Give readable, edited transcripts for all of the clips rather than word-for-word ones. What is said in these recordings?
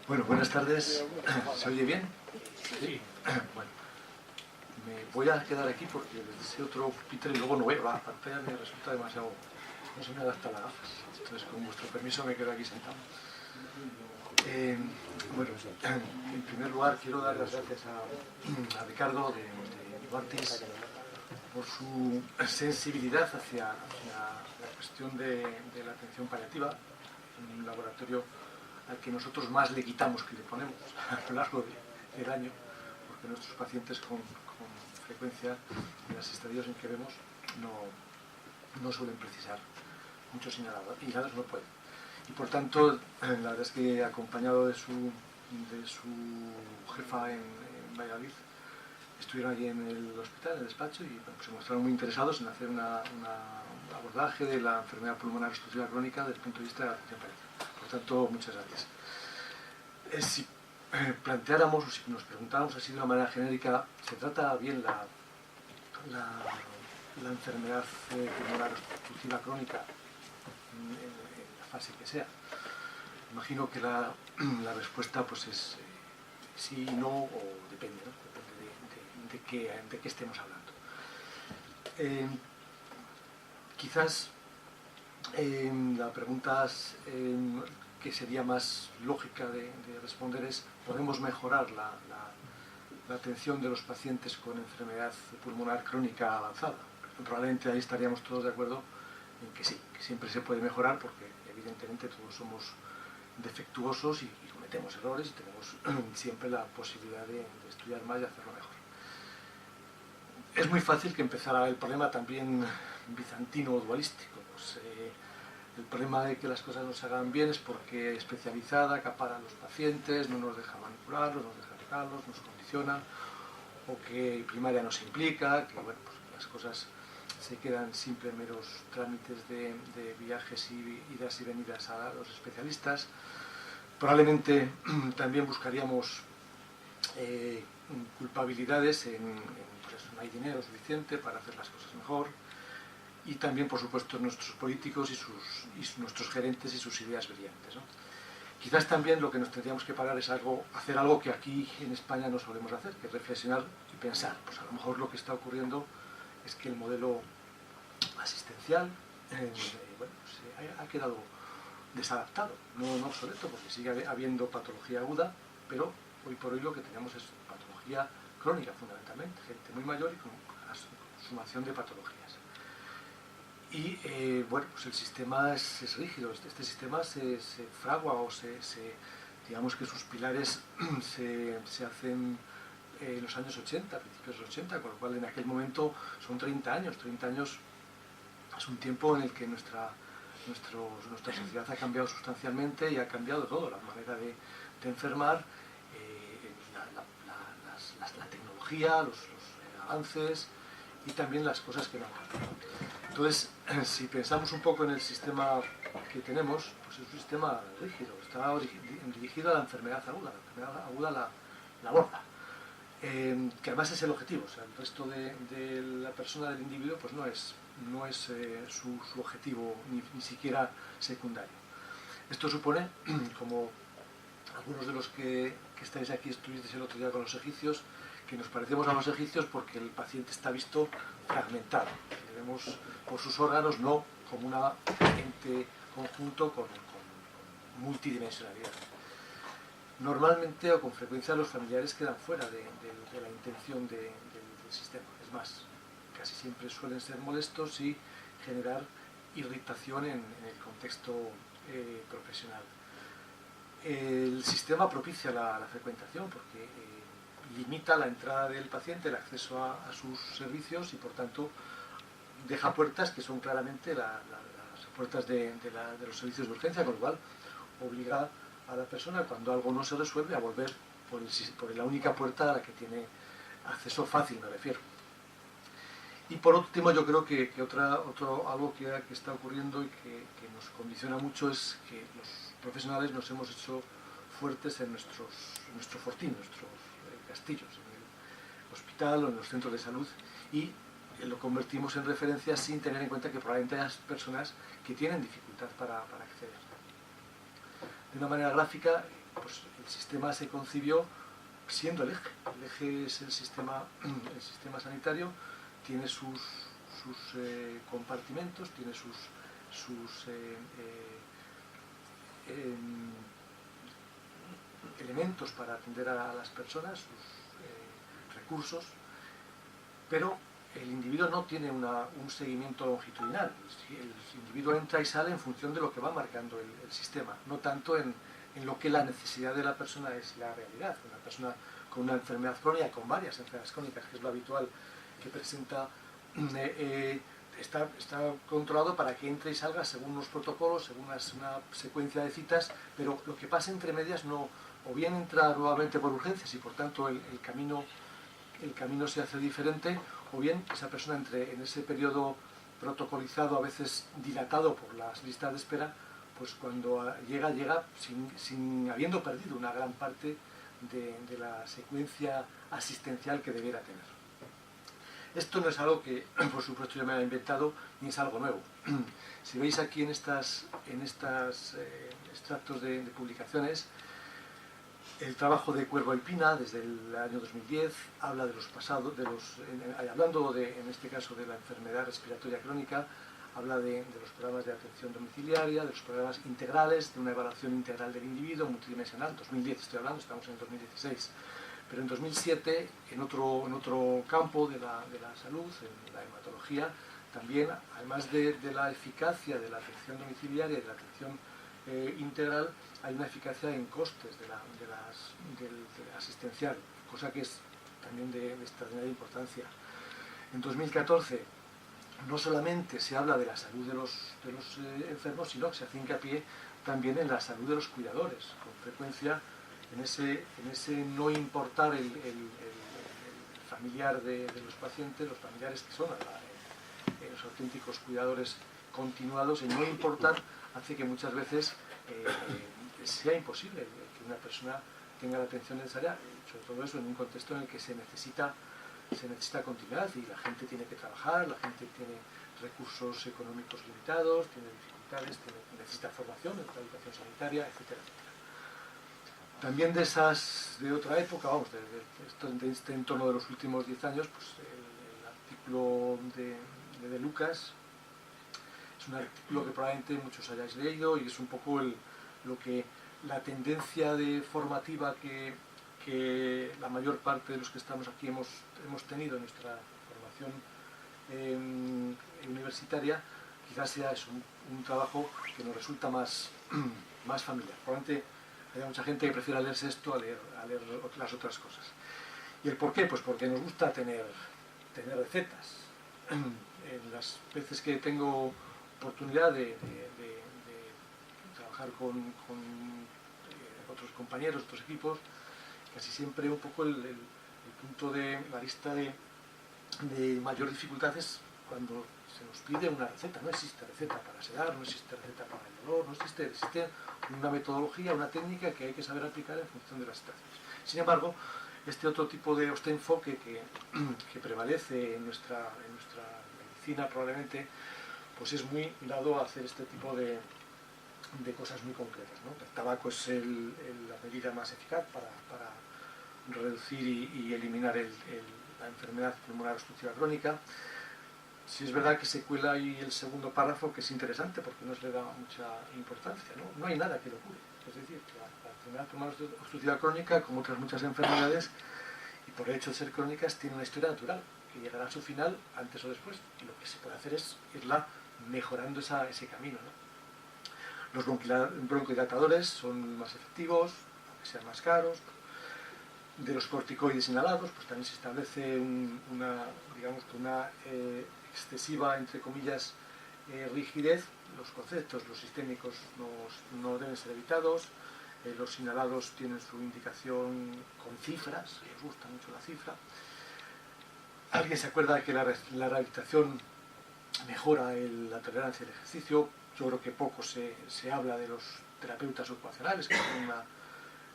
Bueno, buenas tardes. ¿Se oye bien? Sí. Bueno, me voy a quedar aquí porque desde otro pupitre y luego no veo. La pantalla me resulta demasiado... No se me adapta las gafas. Entonces, con vuestro permiso, me quedo aquí sentado. Bueno, en primer lugar, quiero dar las gracias a Ricardo de Novartis por su sensibilidad hacia la cuestión de la atención paliativa, un laboratorio al que nosotros más le quitamos que le ponemos a lo largo del año, porque nuestros pacientes con frecuencia, en los estadios en que vemos, no suelen precisar muchos inhaladores, no pueden. Y por tanto, la verdad es que acompañado de su jefa en Valladolid, estuvieron allí en el hospital, en el despacho, y bueno, se mostraron muy interesados en hacer un abordaje de la enfermedad pulmonar obstructiva crónica desde el punto de vista de la atención paliativa. Por tanto, muchas gracias. Si planteáramos, o si nos preguntáramos así de una manera genérica, ¿se trata bien la enfermedad pulmonar obstructiva crónica en la fase que sea? Imagino que la respuesta pues es sí, no o depende, ¿no? Depende de qué estemos hablando. Quizás la pregunta que sería más lógica de responder es: ¿podemos mejorar la atención de los pacientes con enfermedad pulmonar crónica avanzada? Probablemente ahí estaríamos todos de acuerdo en que sí, que siempre se puede mejorar, porque evidentemente todos somos defectuosos y cometemos errores y tenemos siempre la posibilidad de estudiar más y hacerlo mejor. Es muy fácil que empezara el problema también bizantino o dualístico. Pues, el problema de que las cosas no se hagan bien es porque especializada acapara a los pacientes, no nos deja manipularlos, no nos deja tocarlos, nos condiciona, o que primaria nos implica, que bueno, pues las cosas se quedan simples meros trámites de viajes y idas y venidas a los especialistas. Probablemente también buscaríamos culpabilidades pues no hay dinero suficiente para hacer las cosas mejor, y también, por supuesto, nuestros políticos y nuestros gerentes y sus ideas brillantes, ¿no? Quizás también lo que nos tendríamos que parar es hacer algo que aquí en España no solemos hacer, que es reflexionar y pensar. Pues a lo mejor lo que está ocurriendo es que el modelo asistencial bueno, pues, ha quedado desadaptado, no obsoleto, porque sigue habiendo patología aguda, pero hoy por hoy lo que tenemos es patología crónica fundamentalmente, gente muy mayor y con una sumación de patologías. Y bueno, pues el sistema es rígido, este sistema se fragua o digamos que sus pilares se hacen en los años 80, principios de los 80, con lo cual en aquel momento son 30 años. 30 años es un tiempo en el que nuestra sociedad ha cambiado sustancialmente y ha cambiado todo, la manera de enfermar, la tecnología, los avances y también las cosas que no han cambiado. Entonces, si pensamos un poco en el sistema que tenemos, pues es un sistema rígido, está dirigido a la enfermedad aguda, la gorda, que además es el objetivo. O sea, el resto de la persona, del individuo, pues no es su objetivo ni siquiera secundario. Esto supone, como algunos de los que estáis aquí estuvisteis el otro día con los egipcios, que nos parecemos a los egipcios porque el paciente está visto fragmentado. Le vemos por sus órganos no como un ente conjunto con multidimensionalidad. Normalmente o con frecuencia los familiares quedan fuera de la intención del sistema. Es más, casi siempre suelen ser molestos y generar irritación en el contexto profesional. El sistema propicia la frecuentación porque limita la entrada del paciente, el acceso a sus servicios, y por tanto deja puertas que son claramente las puertas de los servicios de urgencia, con lo cual obliga a la persona, cuando algo no se resuelve, a volver por la única puerta a la que tiene acceso fácil, me refiero. Y por último, yo creo que algo que está ocurriendo y que nos condiciona mucho es que los profesionales nos hemos hecho fuertes en nuestro fortín, nuestros castillos, en el hospital o en los centros de salud, y lo convertimos en referencia sin tener en cuenta que probablemente hay personas que tienen dificultad para acceder. De una manera gráfica, pues el sistema se concibió siendo el eje. El eje es el sistema sanitario, tiene sus compartimentos, tiene sus elementos para atender a las personas, sus recursos, pero el individuo no tiene un seguimiento longitudinal. El individuo entra y sale en función de lo que va marcando el sistema, no tanto en lo que la necesidad de la persona es la realidad. Una persona con una enfermedad crónica, con varias enfermedades crónicas, que es lo habitual que presenta, está controlado para que entre y salga según unos protocolos, según una secuencia de citas, pero lo que pasa entre medias no, o bien entra nuevamente por urgencias y por tanto el camino se hace diferente, o bien esa persona entre en ese periodo protocolizado, a veces dilatado por las listas de espera, pues cuando llega sin habiendo perdido una gran parte de la secuencia asistencial que debiera tener. Esto no es algo que, por supuesto, yo me haya inventado, ni es algo nuevo. Si veis aquí en estos extractos de publicaciones, el trabajo de Cuervo y Pina, desde el año 2010, habla de los pasados, hablando en este caso de la enfermedad respiratoria crónica, habla de los programas de atención domiciliaria, de los programas integrales, de una evaluación integral del individuo, multidimensional. 2010 estoy hablando, estamos en el 2016. Pero en 2007, en otro campo de la salud, en la hematología, también, además de la eficacia de la atención domiciliaria y de la atención integral, hay una eficacia en costes del asistencial, cosa que es también de extraordinaria importancia. En 2014 no solamente se habla de la salud de los enfermos, sino que se hace hincapié también en la salud de los cuidadores, con frecuencia en ese no importar el familiar de los pacientes, los familiares que son los auténticos cuidadores continuados, el no importar hace que muchas veces sea imposible que una persona tenga la atención necesaria, sobre todo eso en un contexto en el que se necesita continuidad y la gente tiene que trabajar, la gente tiene recursos económicos limitados, tiene dificultades, necesita formación, necesita educación sanitaria, etcétera. También de otra época, vamos, de este entorno de los últimos 10 años, pues el artículo de Lucas es un artículo que probablemente muchos hayáis leído y es un poco la tendencia formativa que la mayor parte de los que estamos aquí hemos tenido en nuestra formación universitaria. Quizás sea un trabajo que nos resulta más familiar. Probablemente hay mucha gente que prefiera leerse esto a leer las otras cosas. ¿Y el por qué? Pues porque nos gusta tener recetas. En las veces que tengo oportunidad de trabajar con otros compañeros, otros equipos, casi siempre un poco el punto de la lista de mayor dificultad es cuando se nos pide una receta. No existe receta para sedar, no existe receta para el dolor, no existe una metodología, una técnica que hay que saber aplicar en función de las situaciones. Sin embargo, este enfoque que prevalece en nuestra medicina probablemente, pues es muy dado a hacer este tipo de cosas muy concretas, ¿no? El tabaco es la medida más eficaz para reducir y eliminar la enfermedad pulmonar obstructiva crónica. Sí es verdad que se cuela ahí el segundo párrafo, que es interesante porque no se le da mucha importancia, ¿no? No hay nada que lo cure. Es decir, que la enfermedad pulmonar obstructiva crónica, como otras muchas enfermedades, y por el hecho de ser crónicas, tiene una historia natural, que llegará a su final antes o después. Y lo que se puede hacer es irla mejorando ese camino, ¿no? Los broncodilatadores son más efectivos, aunque sean más caros. De los corticoides inhalados, pues también se establece una excesiva, entre comillas, rigidez. Los conceptos, los sistémicos, no deben ser evitados. Los inhalados tienen su indicación con cifras, les gusta mucho la cifra. ¿Alguien se acuerda de que la rehabilitación mejora la tolerancia al ejercicio? Yo creo que poco se habla de los terapeutas ocupacionales, que tienen una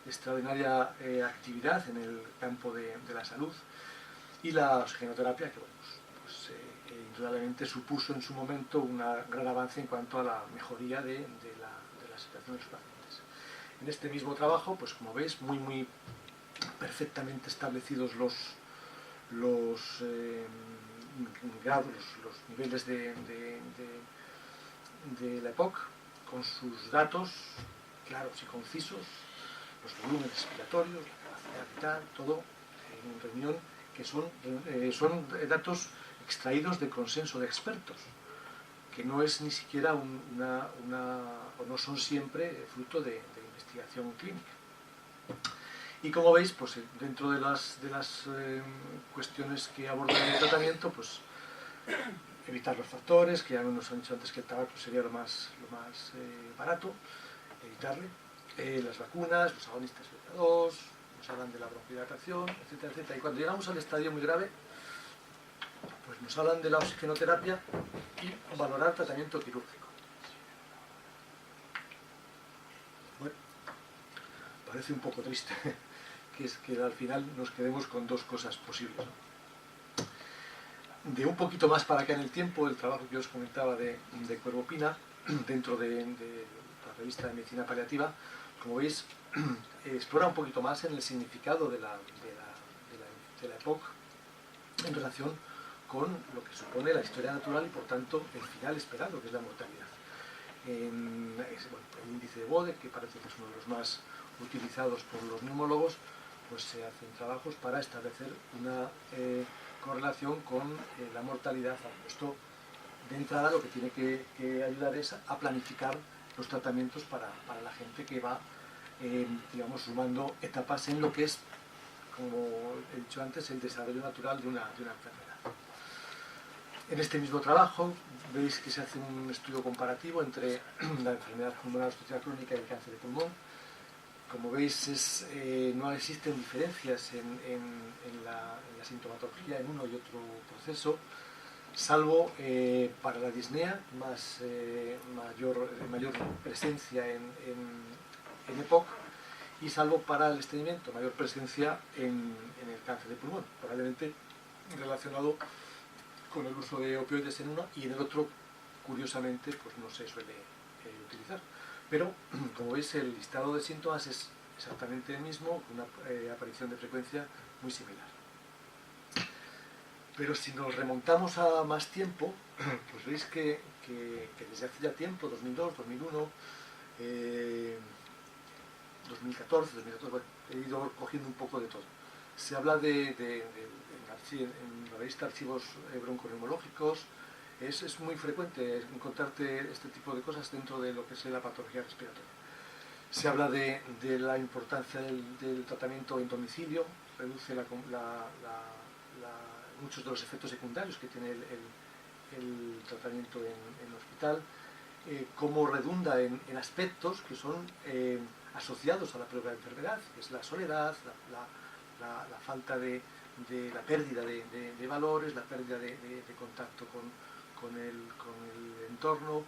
extraordinaria actividad en el campo de la salud, y la oxigenoterapia, que bueno, pues indudablemente supuso en su momento un gran avance en cuanto a la mejoría de la situación de los pacientes. En este mismo trabajo, pues como veis, muy perfectamente establecidos los grados, los niveles de la EPOC, con sus datos claros y concisos, los volúmenes respiratorios, la capacidad vital, todo en una reunión que son datos extraídos de consenso de expertos, que no es ni siquiera o no son siempre fruto de investigación clínica. Y como veis, pues dentro de las cuestiones que abordan el tratamiento, pues evitar los factores, que ya nos han dicho antes que el tabaco sería lo más barato, evitarle, las vacunas, los agonistas beta-2, nos hablan de la broncohidratación, etcétera, etcétera. Y cuando llegamos al estadio muy grave, pues nos hablan de la oxigenoterapia y valorar tratamiento quirúrgico. Bueno, parece un poco triste que es que al final nos quedemos con dos cosas posibles, ¿no? De un poquito más para acá en el tiempo, el trabajo que os comentaba de Cuervo Pina, dentro de la revista de Medicina Paliativa, como veis, explora un poquito más en el significado de la EPOC en relación con lo que supone la historia natural y por tanto el final esperado, que es la mortalidad. El índice de Bode, que parece que es uno de los más utilizados por los neumólogos, pues se hacen trabajos para establecer una correlación con la mortalidad. Esto, de entrada, lo que tiene que ayudar es a planificar los tratamientos para la gente que va, digamos, sumando etapas en lo que es, como he dicho antes, el desarrollo natural de una enfermedad. En este mismo trabajo veis que se hace un estudio comparativo entre la enfermedad pulmonar obstructiva crónica y el cáncer de pulmón. Como veis, no existen diferencias en la sintomatología en uno y otro proceso, salvo para la disnea, mayor presencia en EPOC, y salvo para el estreñimiento, mayor presencia en el cáncer de pulmón, probablemente relacionado con el uso de opioides en uno, y en el otro, curiosamente, pues no se suele utilizar. Pero, como veis, el listado de síntomas es exactamente el mismo, con una aparición de frecuencia muy similar. Pero si nos remontamos a más tiempo, pues veis que desde hace ya tiempo, 2002, 2001, 2014, bueno, he ido cogiendo un poco de todo. Se habla en la revista Archivos Bronconeumológicos. Es muy frecuente encontrarte este tipo de cosas dentro de lo que es la patología respiratoria. Se habla de la importancia del tratamiento en domicilio, reduce muchos de los efectos secundarios que tiene el tratamiento en el hospital, cómo redunda en aspectos que son asociados a la propia enfermedad, que es la soledad, la falta de la pérdida de valores, la pérdida de contacto con el entorno,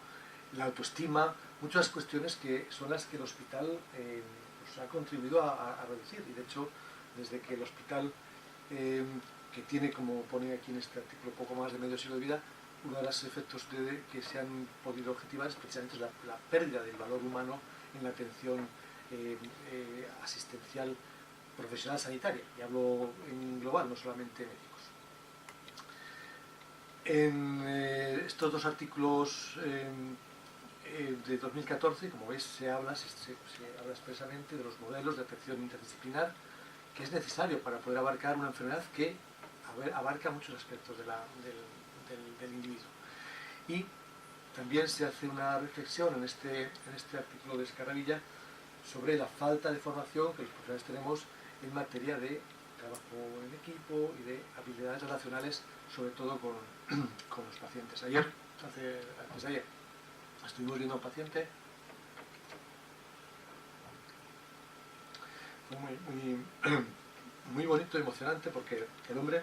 la autoestima, muchas cuestiones que son las que el hospital pues ha contribuido a reducir. Y de hecho, desde que el hospital, que tiene, como pone aquí en este artículo, poco más de medio siglo de vida, uno de los efectos que se han podido objetivar es precisamente la pérdida del valor humano en la atención asistencial profesional sanitaria, y hablo en global, no solamente médicos. En estos dos artículos de 2014, como veis, se habla expresamente de los modelos de atención interdisciplinar que es necesario para poder abarcar una enfermedad que abarca muchos aspectos del individuo. Y también se hace una reflexión en este artículo de Escarravilla sobre la falta de formación que los profesionales tenemos en materia de trabajo en equipo y de habilidades relacionales, sobre todo con los pacientes. Antes de ayer, estuvimos viendo a un paciente. Fue muy bonito y emocionante, porque el hombre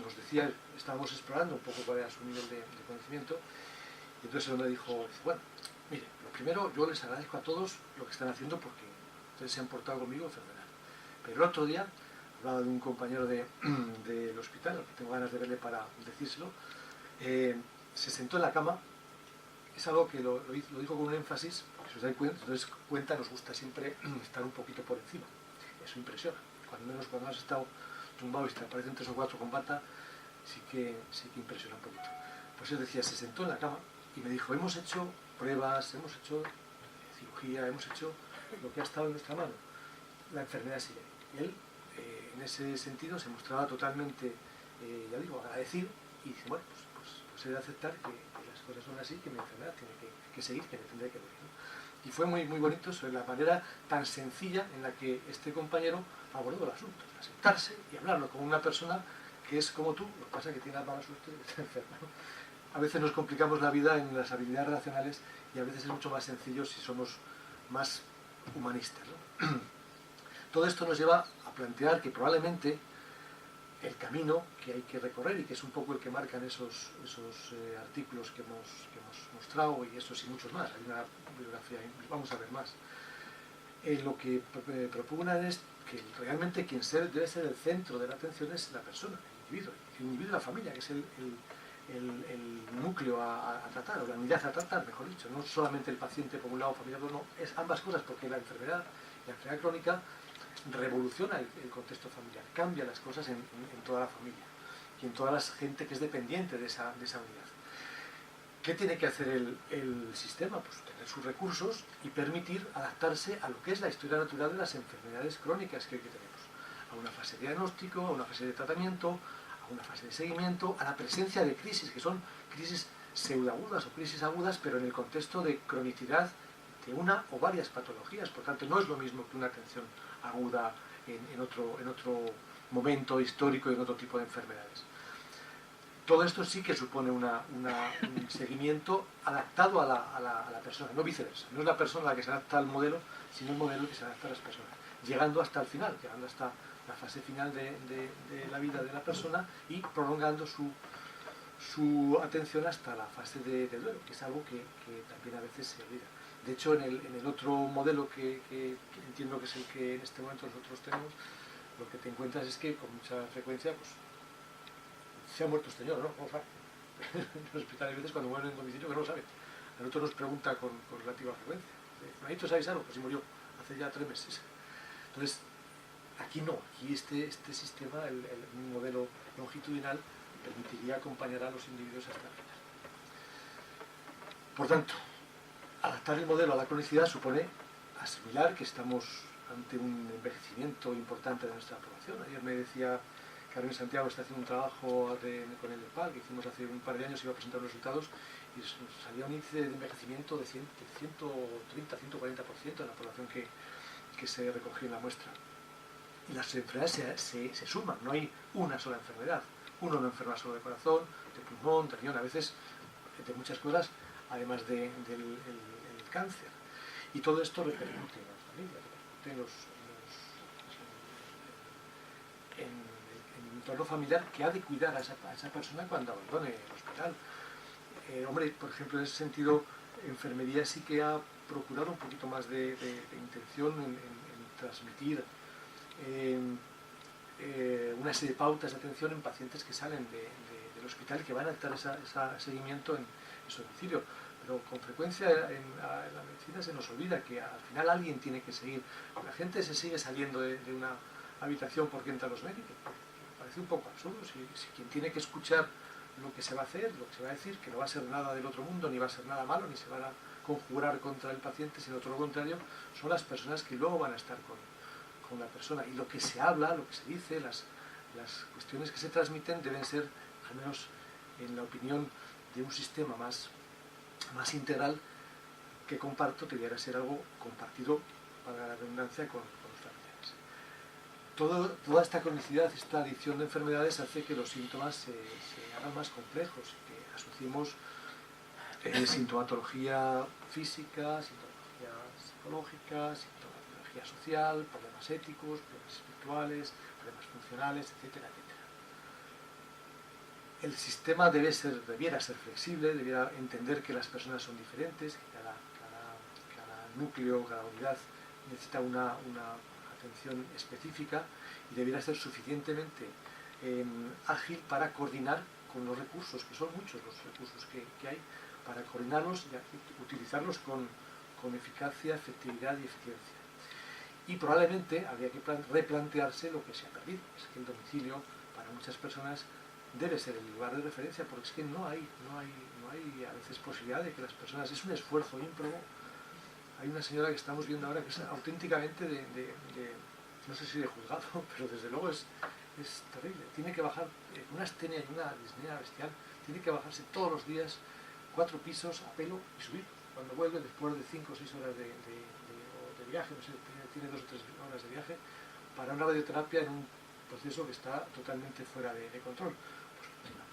nos decía, estábamos explorando un poco cuál era su nivel de conocimiento, y entonces el hombre dijo, bueno, mire, lo primero, yo les agradezco a todos lo que están haciendo porque ustedes se han portado conmigo fenomenal. Pero el otro día, hablaba de un compañero del hospital, al que tengo ganas de verle para decírselo, se sentó en la cama es algo que lo digo con un énfasis, porque si os dais cuenta, nos gusta siempre estar un poquito por encima. Eso impresiona. Cuando has estado tumbado y te aparecen 3 o 4 con bata, sí que impresiona un poquito. Pues él decía, se sentó en la cama y me dijo, hemos hecho pruebas, hemos hecho cirugía, hemos hecho lo que ha estado en nuestra mano. La enfermedad sigue. Y él, en ese sentido, se mostraba totalmente, ya digo, agradecido y dice, bueno, pues he de aceptar que las cosas son así, que mi enfermedad tiene que seguir, que me tendré que morir, ¿no? Y fue muy, muy bonito sobre la manera tan sencilla en la que este compañero abordó el asunto, sentarse y hablarlo con una persona que es como tú, lo que pasa es que tiene la mala suerte de estar enferma, ¿no? A veces nos complicamos la vida en las habilidades relacionales y a veces es mucho más sencillo si somos más humanistas, ¿no? Todo esto nos lleva a plantear que probablemente el camino que hay que recorrer y que es un poco el que marcan esos artículos que hemos mostrado y esos y muchos más, hay una bibliografía, vamos a ver más. Lo que propugnan es que realmente quien debe ser el centro de la atención es la persona, el individuo de la familia, que es el núcleo a tratar, o la unidad a tratar, mejor dicho, no solamente el paciente por un lado familiar, no, es ambas cosas, porque la enfermedad crónica revoluciona el contexto familiar, cambia las cosas en toda la familia y en toda la gente que es dependiente de esa unidad. ¿Qué tiene que hacer el sistema? Pues tener sus recursos y permitir adaptarse a lo que es la historia natural de las enfermedades crónicas que tenemos, a una fase de diagnóstico, a una fase de tratamiento, a una fase de seguimiento, a la presencia de crisis, que son crisis pseudoagudas o crisis agudas, pero en el contexto de cronicidad de una o varias patologías. Por tanto, no es lo mismo que una atención aguda en otro momento histórico y en otro tipo de enfermedades. Todo esto sí que supone un seguimiento adaptado a la persona, no viceversa. No es la persona la que se adapta al modelo, sino el modelo que se adapta a las personas, llegando hasta el final, llegando hasta la fase final de la vida de la persona y prolongando su atención hasta la fase de duelo, que es algo que también a veces se olvida. De hecho, en el otro modelo que entiendo que es el que en este momento nosotros tenemos, lo que te encuentras es que con mucha frecuencia pues, se ha muerto este señor, ¿no? ¿Cómo sabe? En los hospitales a veces cuando mueren en domicilio que no lo saben. A nosotros nos pregunta con relativa frecuencia. ¿Manito sabéis algo? Pues sí murió hace ya 3 meses. Entonces, aquí no, aquí este sistema, el modelo longitudinal, permitiría acompañar a los individuos hasta el final. Por tanto, adaptar el modelo a la cronicidad supone asimilar que estamos ante un envejecimiento importante de nuestra población. Ayer me decía Carmen Santiago, está haciendo un trabajo con el EPAL que hicimos hace un par de años, iba a presentar los resultados y salía un índice de envejecimiento de 130-140% en la población que se recogió en la muestra. Y las enfermedades se suman, no hay una sola enfermedad. Uno no enferma solo de corazón, de pulmón, de riñón, a veces de muchas cosas, además del cáncer. Y todo esto repercute en las familias, repercute en el entorno familiar que ha de cuidar a esa persona cuando abandone el hospital. Hombre, por ejemplo, en ese sentido, enfermería sí que ha procurado un poquito más de intención en transmitir una serie de pautas de atención en pacientes que salen del hospital y que van a estar ese seguimiento en su domicilio. Pero con frecuencia en la medicina se nos olvida que al final alguien tiene que seguir. La gente se sigue saliendo de una habitación porque entran los médicos. Parece un poco absurdo. Si quien tiene que escuchar lo que se va a hacer, lo que se va a decir, que no va a ser nada del otro mundo, ni va a ser nada malo, ni se van a conjurar contra el paciente, sino todo lo contrario, son las personas que luego van a estar con la persona. Y lo que se habla, lo que se dice, las cuestiones que se transmiten deben ser, al menos en la opinión de un sistema más integral que comparto, debiera ser algo compartido, para la redundancia, con los familiares. Toda esta cronicidad, esta adición de enfermedades hace que los síntomas se hagan más complejos y que asociemos sintomatología física, sintomatología psicológica, sintomatología social, problemas éticos, problemas espirituales, problemas funcionales, etcétera, etcétera. El sistema debiera ser flexible, debiera entender que las personas son diferentes, que cada núcleo, cada unidad necesita una atención específica y debiera ser suficientemente ágil para coordinar con los recursos, que son muchos los recursos que hay, para coordinarlos y utilizarlos con eficacia, efectividad y eficiencia. Y probablemente habría que replantearse lo que se ha perdido. Es que el domicilio para muchas personas debe ser el lugar de referencia, porque es que no hay a veces posibilidad de que las personas, es un esfuerzo ímprobo. Hay una señora que estamos viendo ahora que es auténticamente no sé si de juzgado, pero desde luego es terrible. Tiene que bajar una astenia y una disnea bestial, tiene que bajarse todos los días 4 pisos a pelo y subir. Cuando vuelve, después de 5 o 6 horas de viaje, no sé, tiene 2 o 3 horas de viaje, para una radioterapia en un proceso que está totalmente fuera de control.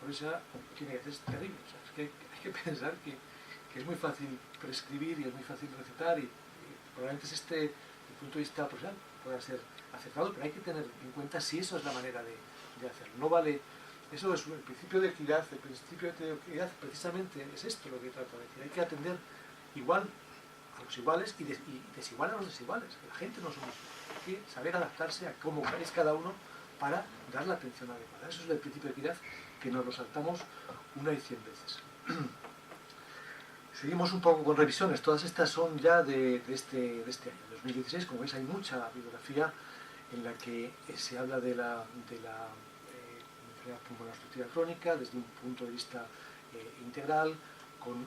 Pues la pobreza tiene que ser terrible. O sea, es que hay que pensar que es muy fácil prescribir y es muy fácil recetar y probablemente desde el punto de vista profesional pueda ser acertado, pero hay que tener en cuenta si eso es la manera de hacerlo. No vale, eso es el principio de equidad. El principio de equidad precisamente es esto lo que trata de decir. Hay que atender igual a los iguales y desigual a los desiguales. La gente no somos iguales. Hay que saber adaptarse a cómo es cada uno para dar la atención adecuada. Eso es el principio de equidad que nos lo saltamos una y 100 veces. Seguimos un poco con revisiones. Todas estas son ya de este año, 2016. Como veis, hay mucha bibliografía en la que se habla de la enfermedad pulmonar obstructiva crónica desde un punto de vista integral, con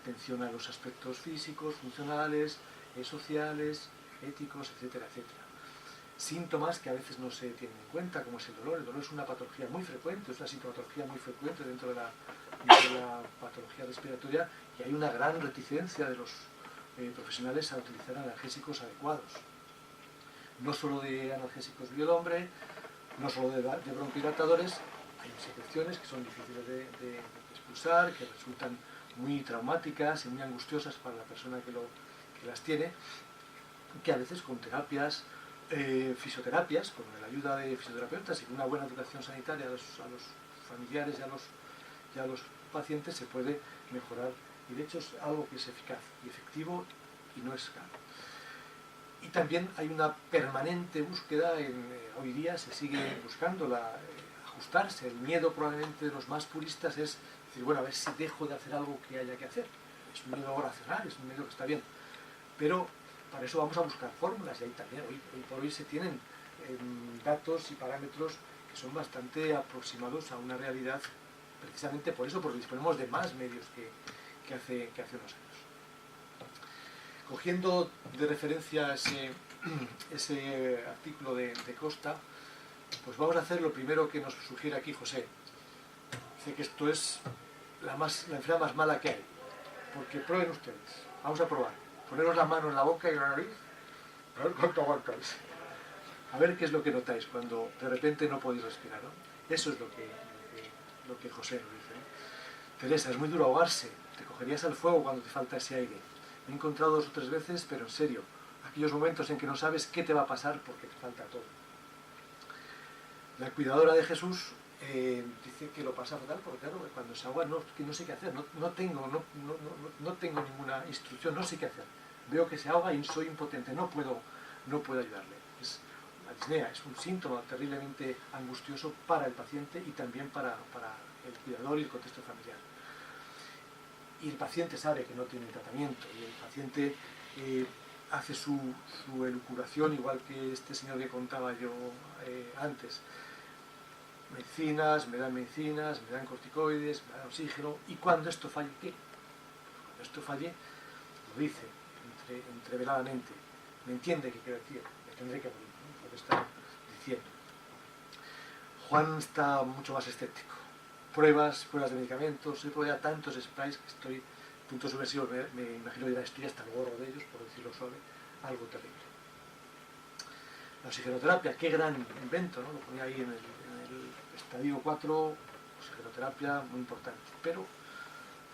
atención a los aspectos físicos, funcionales, sociales, éticos, etcétera, etcétera. Síntomas que a veces no se tienen en cuenta, como es el dolor. El dolor es una patología muy frecuente, es una sintomatología muy frecuente dentro de la patología respiratoria, y hay una gran reticencia de los profesionales a utilizar analgésicos adecuados. No solo de analgésicos biolombre, no solo de bronquidilatadores, hay secreciones que son difíciles de expulsar, que resultan muy traumáticas y muy angustiosas para la persona que las tiene, que a veces con terapias, fisioterapias, con la ayuda de fisioterapeutas y con una buena educación sanitaria a los familiares y a los pacientes se puede mejorar, y de hecho es algo que es eficaz y efectivo y no es caro. Y también hay una permanente búsqueda, hoy día se sigue buscando ajustarse. El miedo probablemente de los más puristas es decir, bueno, a ver si dejo de hacer algo que haya que hacer. Es un miedo racional, es un miedo que está bien, pero para eso vamos a buscar fórmulas, y ahí también, hoy por hoy se tienen datos y parámetros que son bastante aproximados a una realidad, precisamente por eso, porque disponemos de más medios que hace unos años. Cogiendo de referencia ese artículo de Costa, pues vamos a hacer lo primero que nos sugiere aquí José. Dice que esto es la enfermedad más mala que hay, porque prueben ustedes. Vamos a probar. Poneros la mano en la boca y en la nariz, a ver cuánto aguantáis. A ver qué es lo que notáis cuando de repente no podéis respirar, ¿no? Eso es lo que José nos dice, ¿no? Teresa, es muy duro ahogarse. Te cogerías al fuego cuando te falta ese aire. Me he encontrado 2 o 3 veces, pero en serio, aquellos momentos en que no sabes qué te va a pasar porque te falta todo. La cuidadora de Jesús dice que lo pasa fatal porque claro, cuando se ahoga no sé qué hacer, no tengo ninguna instrucción, no sé qué hacer. Veo que se ahoga y soy impotente, no puedo ayudarle. La disnea es un síntoma terriblemente angustioso para el paciente y también para el cuidador y el contexto familiar. Y el paciente sabe que no tiene tratamiento, y el paciente hace su elucubración, igual que este señor que contaba yo antes. Me dan corticoides, me dan oxígeno, y cuando esto falle, ¿qué? Cuando esto falle, lo dice entreveladamente, me entiende que quiero decir, me tendré que morir, ¿no? Es lo que está diciendo. Juan está mucho más escéptico. Pruebas de medicamentos, he probado ya tantos sprays que estoy, puntos subversivos, me imagino que estoy hasta el gorro de ellos, por decirlo suave, algo terrible. La oxigenoterapia, qué gran invento, ¿no? Lo ponía ahí en el estadio 4, oxigenoterapia, muy importante, pero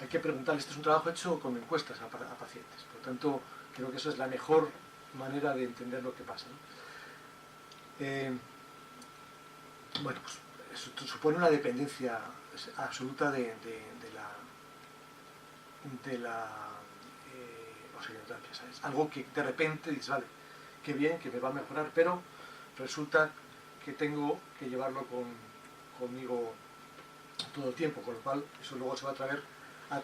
hay que preguntarle, este es un trabajo hecho con encuestas a pacientes, por lo tanto creo que eso es la mejor manera de entender lo que pasa, ¿no? Bueno, pues eso supone una dependencia absoluta de la oxigenoterapia, ¿sabes? Algo que de repente dices, vale, qué bien, que me va a mejorar, pero resulta que tengo que llevarlo conmigo todo el tiempo, con lo cual eso luego se va a traer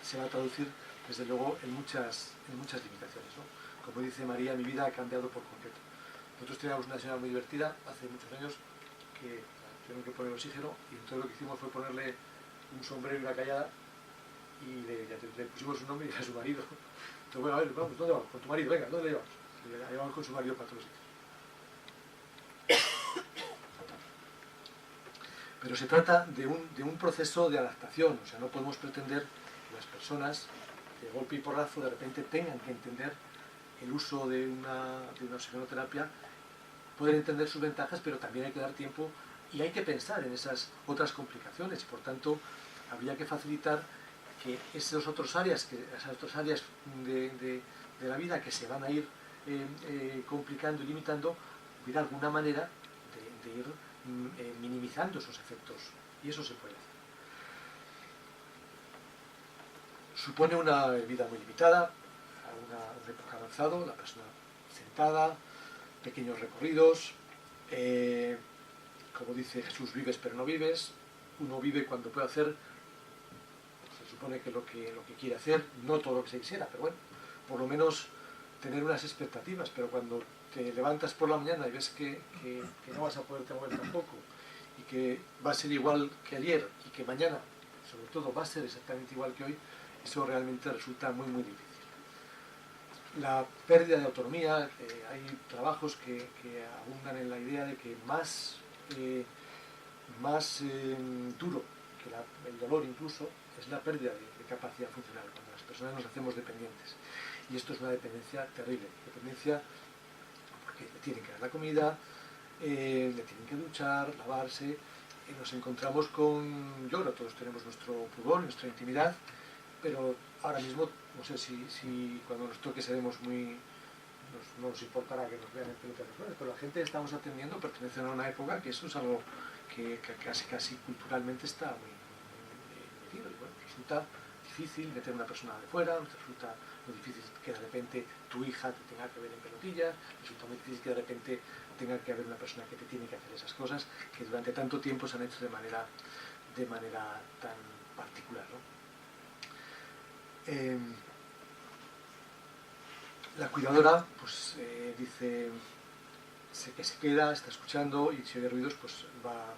se va a traducir, desde luego, en muchas limitaciones, ¿no? Como dice María, mi vida ha cambiado por completo. Nosotros teníamos una señora muy divertida hace muchos años que tuvieron que poner oxígeno y entonces lo que hicimos fue ponerle un sombrero y una callada y le pusimos un nombre y era su marido. Entonces, bueno, a ver, vamos, ¿dónde vamos? Con tu marido, venga, ¿dónde le llevamos? Y la llevamos con su marido para todos los sitios. Pero se trata de un proceso de adaptación, o sea, no podemos pretender que las personas de golpe y porrazo de repente tengan que entender el uso de una oxigenoterapia. Pueden entender sus ventajas, pero también hay que dar tiempo y hay que pensar en esas otras complicaciones y por tanto habría que facilitar que esas otras áreas de la vida que se van a ir complicando y limitando, hubiera alguna manera de ir minimizando esos efectos, y eso se puede hacer. Supone una vida muy limitada, un época avanzado, la persona sentada, pequeños recorridos, como dice Jesús, vives pero no vives, uno vive cuando puede hacer, se supone que lo que quiere hacer, no todo lo que se quisiera, pero bueno, por lo menos tener unas expectativas, pero cuando te levantas por la mañana y ves que no vas a poderte mover tampoco, y que va a ser igual que ayer, y que mañana, sobre todo, va a ser exactamente igual que hoy, eso realmente resulta muy, muy difícil. La pérdida de autonomía, hay trabajos que abundan en la idea de que más duro que el dolor incluso es la pérdida de capacidad funcional, cuando las personas nos hacemos dependientes. Y esto es una dependencia terrible, dependencia porque le tienen que dar la comida, le tienen que duchar, lavarse, nos encontramos con, yo creo que todos tenemos nuestro pudor, nuestra intimidad, pero ahora mismo, no sé si cuando nos toque seremos muy, no nos importará que nos vean en pelotas de flores, pero la gente que estamos atendiendo pertenecen a una época que eso es algo que casi culturalmente está muy metido, y bueno, resulta difícil meter a una persona de fuera, resulta muy difícil que de repente tu hija te tenga que ver en pelotillas, resulta muy difícil que de repente tenga que haber una persona que te tiene que hacer esas cosas que durante tanto tiempo se han hecho de manera tan particular, ¿no? La cuidadora pues dice que se queda, está escuchando y si oye ruidos pues va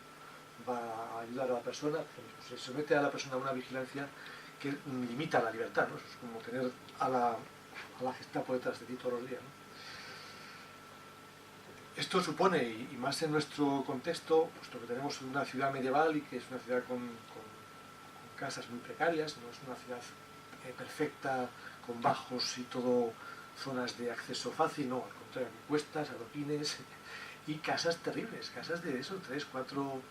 a ayudar a la persona, pues, se somete a la persona a una vigilancia que limita la libertad, ¿no? Eso es como tener a la Gestapo detrás de ti todos los días, ¿no? Esto supone, y más en nuestro contexto, puesto que tenemos una ciudad medieval y que es una ciudad con casas muy precarias, no es una ciudad perfecta, con bajos y todo zonas de acceso fácil, no, al contrario, cuestas, adoquines y casas terribles, casas de eso, 3, 4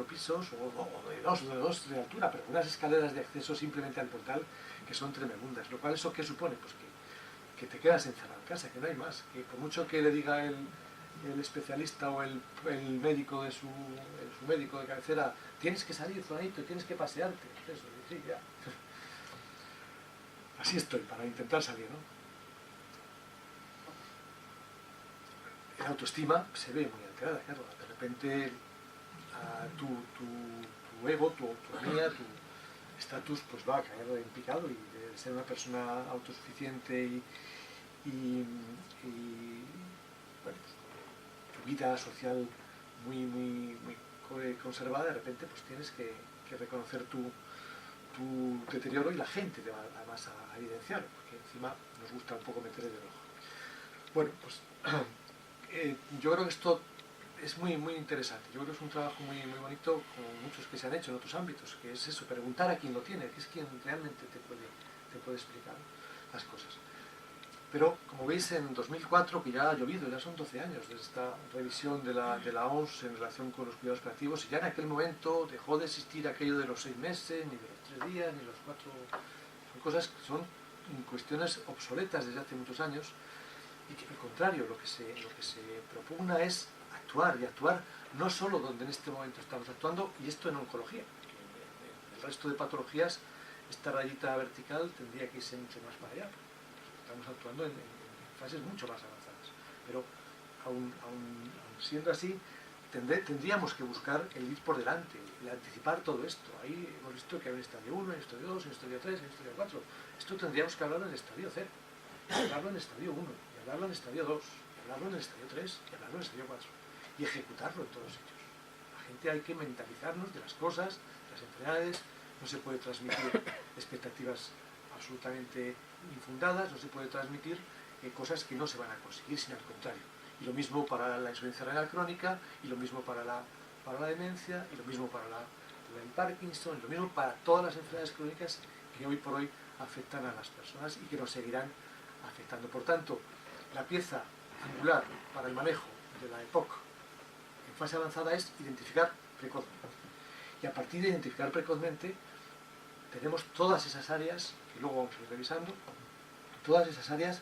pisos o de dos de altura, pero unas escaleras de acceso simplemente al portal que son tremendas, lo cual eso ¿qué supone? Pues que te quedas encerrado en casa, que no hay más, que por mucho que le diga el especialista o el médico de su médico de cabecera, tienes que salir, fulanito, tienes que pasearte, eso, sí, ya. Así estoy, para intentar salir, ¿no? La autoestima se ve muy alterada, claro, de repente tu ego, tu autonomía, tu estatus pues va a caer en picado y de ser una persona autosuficiente y bueno, tu vida social muy conservada, de repente pues tienes que reconocer tu deterioro y la gente te va además a evidenciar, porque encima nos gusta un poco meter el ojo. Bueno, pues yo creo que esto es muy interesante, yo creo que es un trabajo muy bonito, como muchos que se han hecho en otros ámbitos, que es eso, preguntar a quien lo tiene, que es quien realmente te puede explicar las cosas. Pero, como veis, en 2004, que ya ha llovido, ya son 12 años desde esta revisión de la OMS en relación con los cuidados paliativos, y ya en aquel momento dejó de existir aquello de los 6 meses, ni de los 3 días, ni los 4... Son cosas que son cuestiones obsoletas desde hace muchos años, y que al contrario, lo que se propugna es actuar, y actuar no solo donde en este momento estamos actuando, y esto en oncología. En el resto de patologías, esta rayita vertical tendría que irse mucho más para allá. Estamos actuando en fases mucho más avanzadas, pero aún siendo así, tendríamos que buscar el ir por delante, el anticipar todo esto. Ahí hemos visto que hay un estadio 1, un estadio 2, un estadio 3, un estadio 4. Esto tendríamos que hablarlo en el estadio 0, y hablarlo en el estadio 1, y hablarlo en el estadio 2, y hablarlo en el estadio 3, y hablarlo en el estadio 4, y ejecutarlo en todos ellos. La gente hay que mentalizarnos de las cosas, de las enfermedades, no se puede transmitir expectativas absolutamente infundadas, no se puede transmitir cosas que no se van a conseguir, sino al contrario. Y lo mismo para la insuficiencia renal crónica, y lo mismo para la demencia, y lo mismo para el Parkinson, y lo mismo para todas las enfermedades crónicas que hoy por hoy afectan a las personas y que nos seguirán afectando. Por tanto, la pieza angular para el manejo de la EPOC en fase avanzada es identificar precozmente. Y a partir de identificar precozmente, tenemos todas esas áreas, que luego vamos a ir revisando, todas esas áreas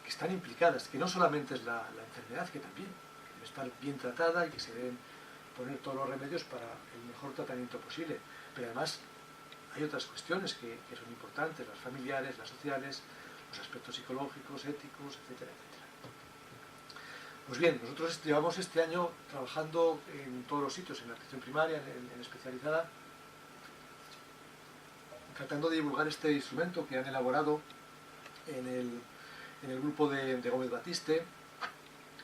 que están implicadas, que no solamente es la enfermedad, que también debe estar bien tratada y que se deben poner todos los remedios para el mejor tratamiento posible, pero además hay otras cuestiones que son importantes, las familiares, las sociales, los aspectos psicológicos, éticos, etcétera, etcétera. Pues bien, nosotros llevamos este año trabajando en todos los sitios, en la atención primaria, en especializada, tratando de divulgar este instrumento que han elaborado en el grupo de Gómez Batiste.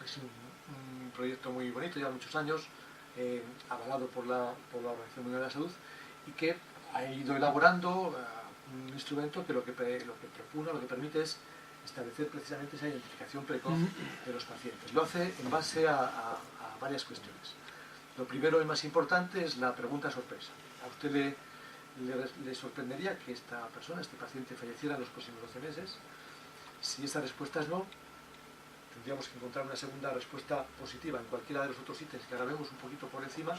Es un proyecto muy bonito, lleva muchos años, avalado por la Organización Mundial de la Salud, y que ha ido elaborando un instrumento que lo que propone, lo que permite es establecer precisamente esa identificación precoz de los pacientes. Lo hace en base a varias cuestiones. Lo primero y más importante es la pregunta sorpresa. A usted le sorprendería que esta persona, este paciente, falleciera en los próximos 12 meses. Si esa respuesta es no, tendríamos que encontrar una segunda respuesta positiva en cualquiera de los otros ítems que ahora vemos un poquito por encima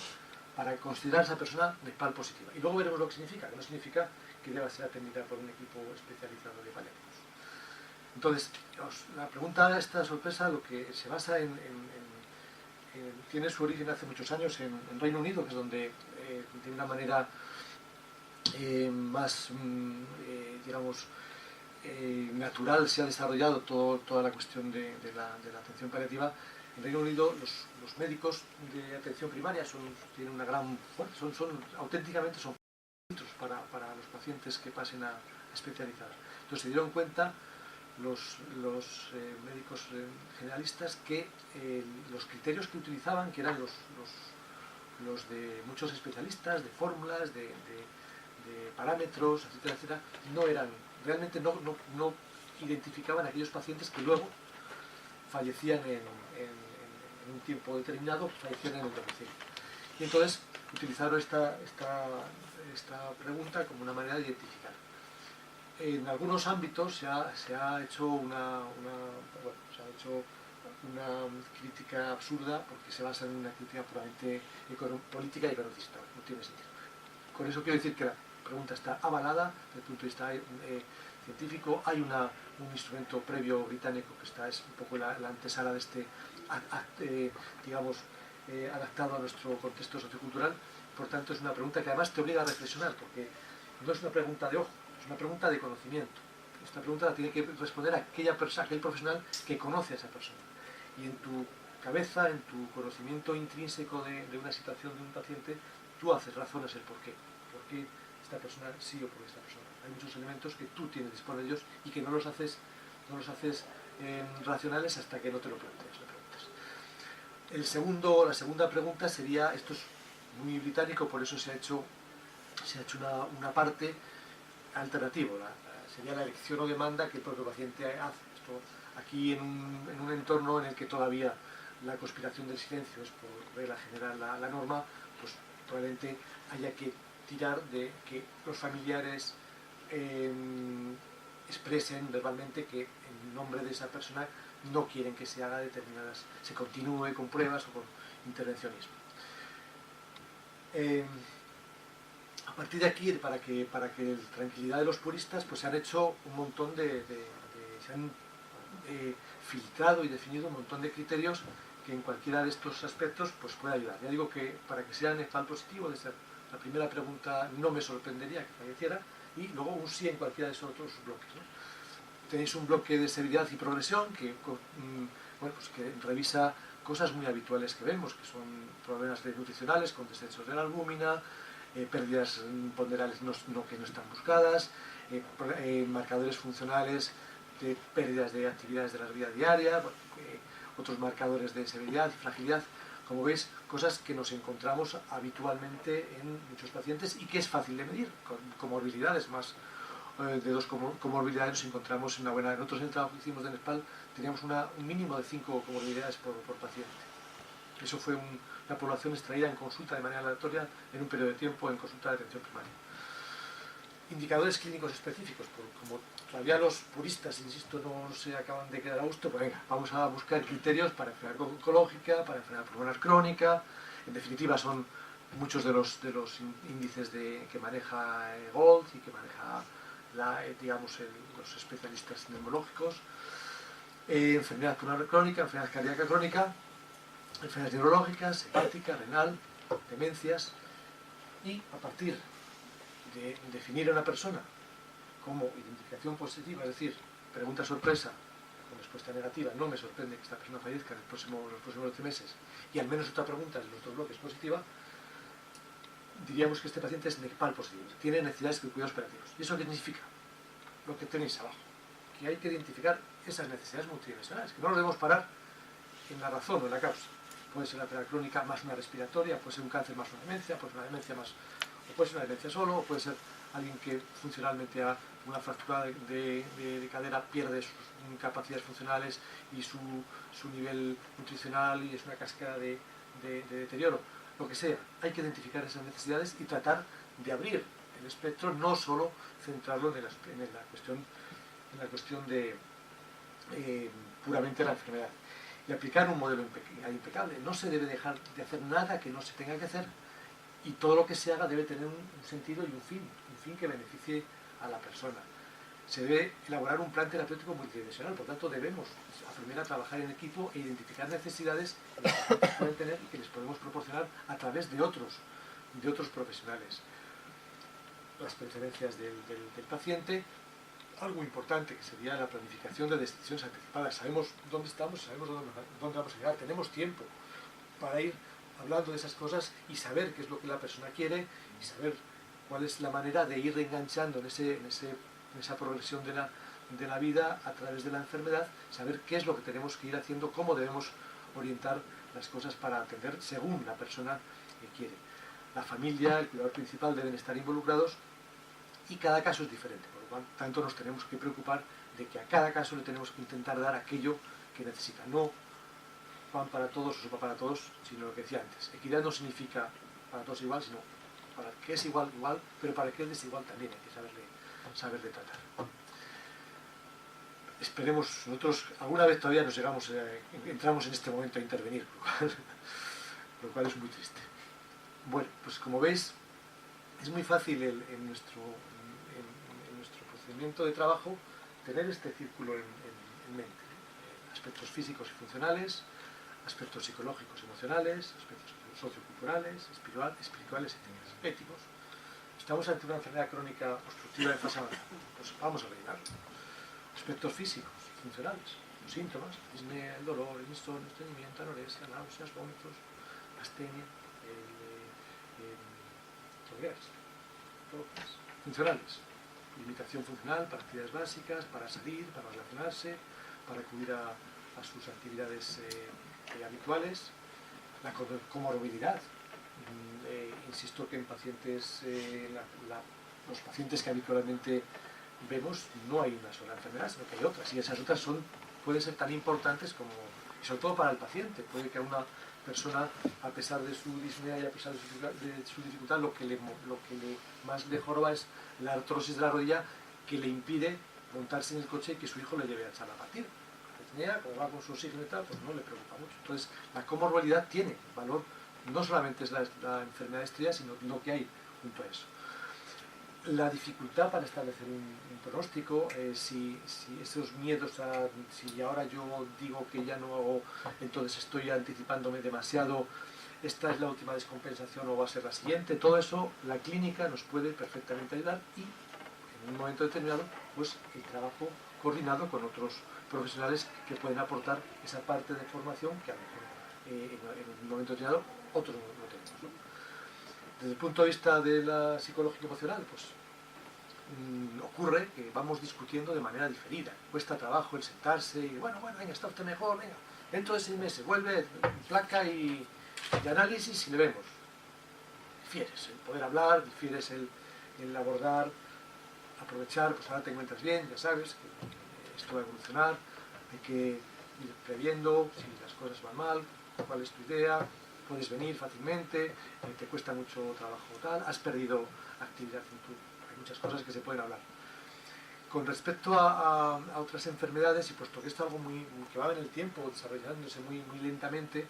para considerar a esa persona NEPAL positiva. Y luego veremos lo que significa, que no significa que deba ser atendida por un equipo especializado de paliativos. Entonces, la pregunta de esta sorpresa lo que se basa tiene su origen hace muchos años en Reino Unido, que es donde de una manera más, digamos, natural se ha desarrollado toda la cuestión de la atención paliativa. En Reino Unido los médicos de atención primaria tienen una gran fuerza, auténticamente son filtros para los pacientes que pasen a especializar. Entonces se dieron cuenta los médicos generalistas que los criterios que utilizaban, que eran los de muchos especialistas, de fórmulas, de parámetros, etcétera, etcétera, realmente no identificaban a aquellos pacientes que luego fallecían en un tiempo determinado, fallecían en el domicilio. Y entonces utilizaron esta pregunta como una manera de identificar. En algunos ámbitos se ha hecho una crítica absurda, porque se basa en una crítica puramente política y economicista. No tiene sentido. Con eso quiero decir que la pregunta está avalada desde el punto de vista científico. Hay un instrumento previo británico que es un poco la antesala de este, digamos, adaptado a nuestro contexto sociocultural. Por tanto, es una pregunta que además te obliga a reflexionar, porque no es una pregunta de ojo, es una pregunta de conocimiento. Esta pregunta la tiene que responder aquel profesional que conoce a esa persona. Y en tu cabeza, en tu conocimiento intrínseco de una situación de un paciente, tú haces razones el por qué. ¿Por qué esta persona sí o por qué esta persona? Hay muchos elementos que tú tienes que disponer de ellos y que no los haces racionales hasta que no te lo planteas. La segunda pregunta sería, esto es muy británico, por eso se ha hecho una parte alternativa, sería la elección o demanda que el propio paciente hace. Esto, aquí en un entorno en el que todavía la conspiración del silencio es por regla general la norma, pues probablemente haya que tirar de que los familiares expresen verbalmente que en nombre de esa persona no quieren que se haga se continúe con pruebas o con intervencionismo. A partir de aquí, para que tranquilidad de los puristas, pues se han hecho un montón se han filtrado y definido un montón de criterios que en cualquiera de estos aspectos pues puede ayudar. Ya digo que para que sea NEPAL positivo, de ser la primera pregunta, no me sorprendería que falleciera, y luego un sí en cualquiera de esos otros bloques, ¿no? Tenéis un bloque de severidad y progresión que revisa cosas muy habituales que vemos, que son problemas nutricionales con descensos de la albúmina, pérdidas ponderales que no están buscadas, marcadores funcionales de pérdidas de actividades de la vida diaria, otros marcadores de severidad y fragilidad. Como veis, cosas que nos encontramos habitualmente en muchos pacientes y que es fácil de medir, con comorbilidades más. De 2 comorbilidades nos encontramos en una buena... Nosotros en el trabajo que hicimos de NESPAL teníamos un mínimo de 5 comorbilidades por paciente. Eso fue una población extraída en consulta de manera aleatoria en un periodo de tiempo en consulta de atención primaria. Indicadores clínicos específicos, como todavía los puristas, insisto, no se acaban de quedar a gusto, pues venga, vamos a buscar criterios para enfermedad oncológica, para enfermedad pulmonar crónica. En definitiva, son muchos de los índices que maneja Gold y que maneja los especialistas neumológicos. Enfermedad pulmonar crónica, enfermedad cardíaca crónica, enfermedades neurológicas, hepática, renal, demencias, y a partir de definir a una persona como identificación positiva, es decir, pregunta sorpresa con respuesta negativa, no me sorprende que esta persona fallezca en los próximos 12 meses, y al menos otra pregunta en los 2 bloques positiva, diríamos que este paciente es NECPAL positivo, tiene necesidades de cuidados operativos. ¿Y eso qué significa? Lo que tenéis abajo, que hay que identificar esas necesidades multidimensionales, que no nos debemos parar en la razón o en la causa. Puede ser la enfermedad crónica más una respiratoria, puede ser un cáncer más una demencia, puede ser una demencia más, o puede ser una demencia solo, o puede ser alguien que funcionalmente a una fractura de cadera pierde sus capacidades funcionales y su nivel nutricional y es una cascada de deterioro. Lo que sea, hay que identificar esas necesidades y tratar de abrir el espectro, no solo centrarlo en la cuestión de puramente la enfermedad. Y aplicar un modelo impecable. No se debe dejar de hacer nada que no se tenga que hacer, y todo lo que se haga debe tener un sentido y un fin que beneficie a la persona. Se debe elaborar un plan terapéutico multidimensional, por tanto debemos aprender a trabajar en equipo e identificar necesidades que los pacientes pueden tener y que les podemos proporcionar a través de otros profesionales. Las preferencias del paciente, algo importante que sería la planificación de decisiones anticipadas. Sabemos dónde estamos, sabemos dónde vamos a llegar, tenemos tiempo para ir hablando de esas cosas y saber qué es lo que la persona quiere y saber cuál es la manera de ir enganchando en esa progresión de la vida a través de la enfermedad, saber qué es lo que tenemos que ir haciendo, cómo debemos orientar las cosas para atender según la persona que quiere. La familia, el cuidador principal deben estar involucrados y cada caso es diferente, por lo cual tanto nos tenemos que preocupar de que a cada caso le tenemos que intentar dar aquello que necesita, no pan para todos o sopa para todos, sino lo que decía antes. Equidad no significa para todos igual, sino para que es igual, pero para que es desigual también hay que saberle tratar. Esperemos, nosotros alguna vez todavía entramos en este momento a intervenir, lo cual es muy triste. Bueno, pues como veis, es muy fácil en nuestro procedimiento de trabajo tener este círculo en mente. Aspectos físicos y funcionales, aspectos psicológicos, emocionales, aspectos socioculturales, espirituales, éticos. Estamos ante una enfermedad crónica obstructiva de fase avanzada, pues vamos a rellenarlo. Aspectos físicos, funcionales, los síntomas, disnea, el dolor, el insomnio, estreñimiento, anorexia, náuseas, vómitos, astenia, funcionales, limitación funcional para actividades básicas, para salir, para relacionarse, para acudir a sus actividades habituales. La comorbilidad, insisto que en pacientes, los pacientes que habitualmente vemos, no hay una sola enfermedad, sino que hay otras, y esas otras pueden ser tan importantes como, y sobre todo para el paciente, puede que a una persona, a pesar de su disnea y a pesar de su dificultad, lo que más le joroba es la artrosis de la rodilla, que le impide montarse en el coche y que su hijo le lleve a echar la partida. La disnea, como va con su oxígeno y tal, pues no le preocupa mucho. Entonces, la comorbilidad tiene valor, no solamente es la enfermedad estrella, sino lo que hay junto a eso. La dificultad para establecer un pronóstico, si esos miedos si ahora yo digo que ya no hago, entonces estoy anticipándome demasiado, esta es la última descompensación o va a ser la siguiente, todo eso la clínica nos puede perfectamente ayudar y en un momento determinado pues el trabajo coordinado con otros profesionales que pueden aportar esa parte de formación que a lo mejor en un momento determinado, otros no tenemos, ¿no? Desde el punto de vista de la psicológica emocional, pues ocurre que vamos discutiendo de manera diferida. Cuesta trabajo el sentarse y, bueno, venga, está usted mejor, venga, dentro de 6 meses, vuelve, placa y análisis y le vemos. Difieres el poder hablar, difieres el abordar, aprovechar, pues ahora te encuentras bien, ya sabes que esto va a evolucionar, hay que ir previendo si las cosas van mal, cuál es tu idea, puedes venir fácilmente, te cuesta mucho trabajo tal, has perdido actividad en tu... Hay muchas cosas que se pueden hablar. Con respecto a otras enfermedades, y puesto que esto es algo que va en el tiempo, desarrollándose muy lentamente,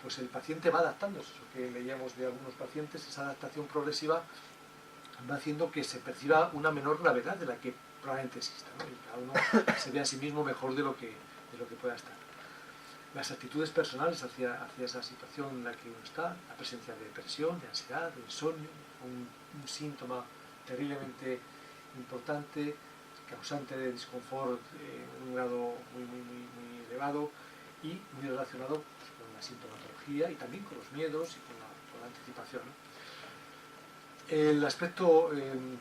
pues el paciente va adaptándose. Eso que leíamos de algunos pacientes, esa adaptación progresiva va haciendo que se perciba una menor gravedad de la que probablemente exista, ¿no? Y cada uno se ve a sí mismo mejor de lo que pueda estar. Las actitudes personales hacia esa situación en la que uno está, la presencia de depresión, de ansiedad, de insomnio, un síntoma terriblemente importante, causante de disconfort en un grado muy elevado y muy relacionado pues, con la sintomatología y también con los miedos y con la anticipación, ¿no? El aspecto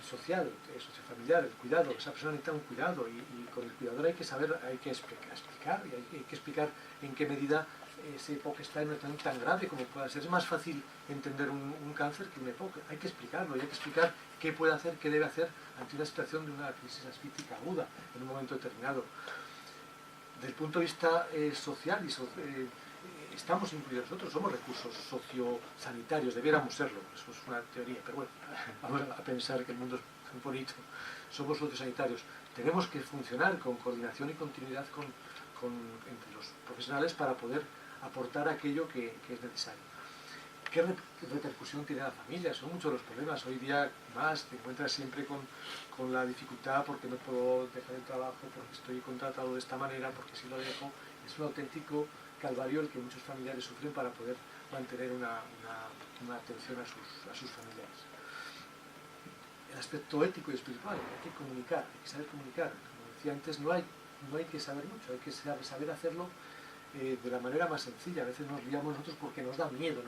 social, sociofamiliar, el cuidado, esa persona necesita un cuidado y con el cuidador hay que saber, hay que explicar y hay que explicar en qué medida ese EPOC está en una situación tan grave como pueda ser. Es más fácil entender un cáncer que un EPOC, hay que explicarlo, y hay que explicar qué puede hacer, qué debe hacer ante una situación de una crisis asfíctica aguda en un momento determinado. Desde el punto de vista social estamos incluidos nosotros, somos recursos sociosanitarios, debiéramos serlo, eso es una teoría, pero bueno, vamos a pensar que el mundo es muy bonito, somos sociosanitarios, tenemos que funcionar con coordinación y continuidad entre los profesionales para poder aportar aquello que es necesario. ¿Qué repercusión tiene la familia? Son muchos los problemas, hoy día más te encuentras siempre con la dificultad porque no puedo dejar el trabajo, porque estoy contratado de esta manera, porque si lo dejo, es un auténtico calvario el que muchos familiares sufren para poder mantener una atención a sus familiares. El aspecto ético y espiritual, hay que comunicar, hay que saber comunicar. Como decía antes, no hay que saber mucho, hay que saber hacerlo de la manera más sencilla. A veces nos liamos nosotros porque nos da miedo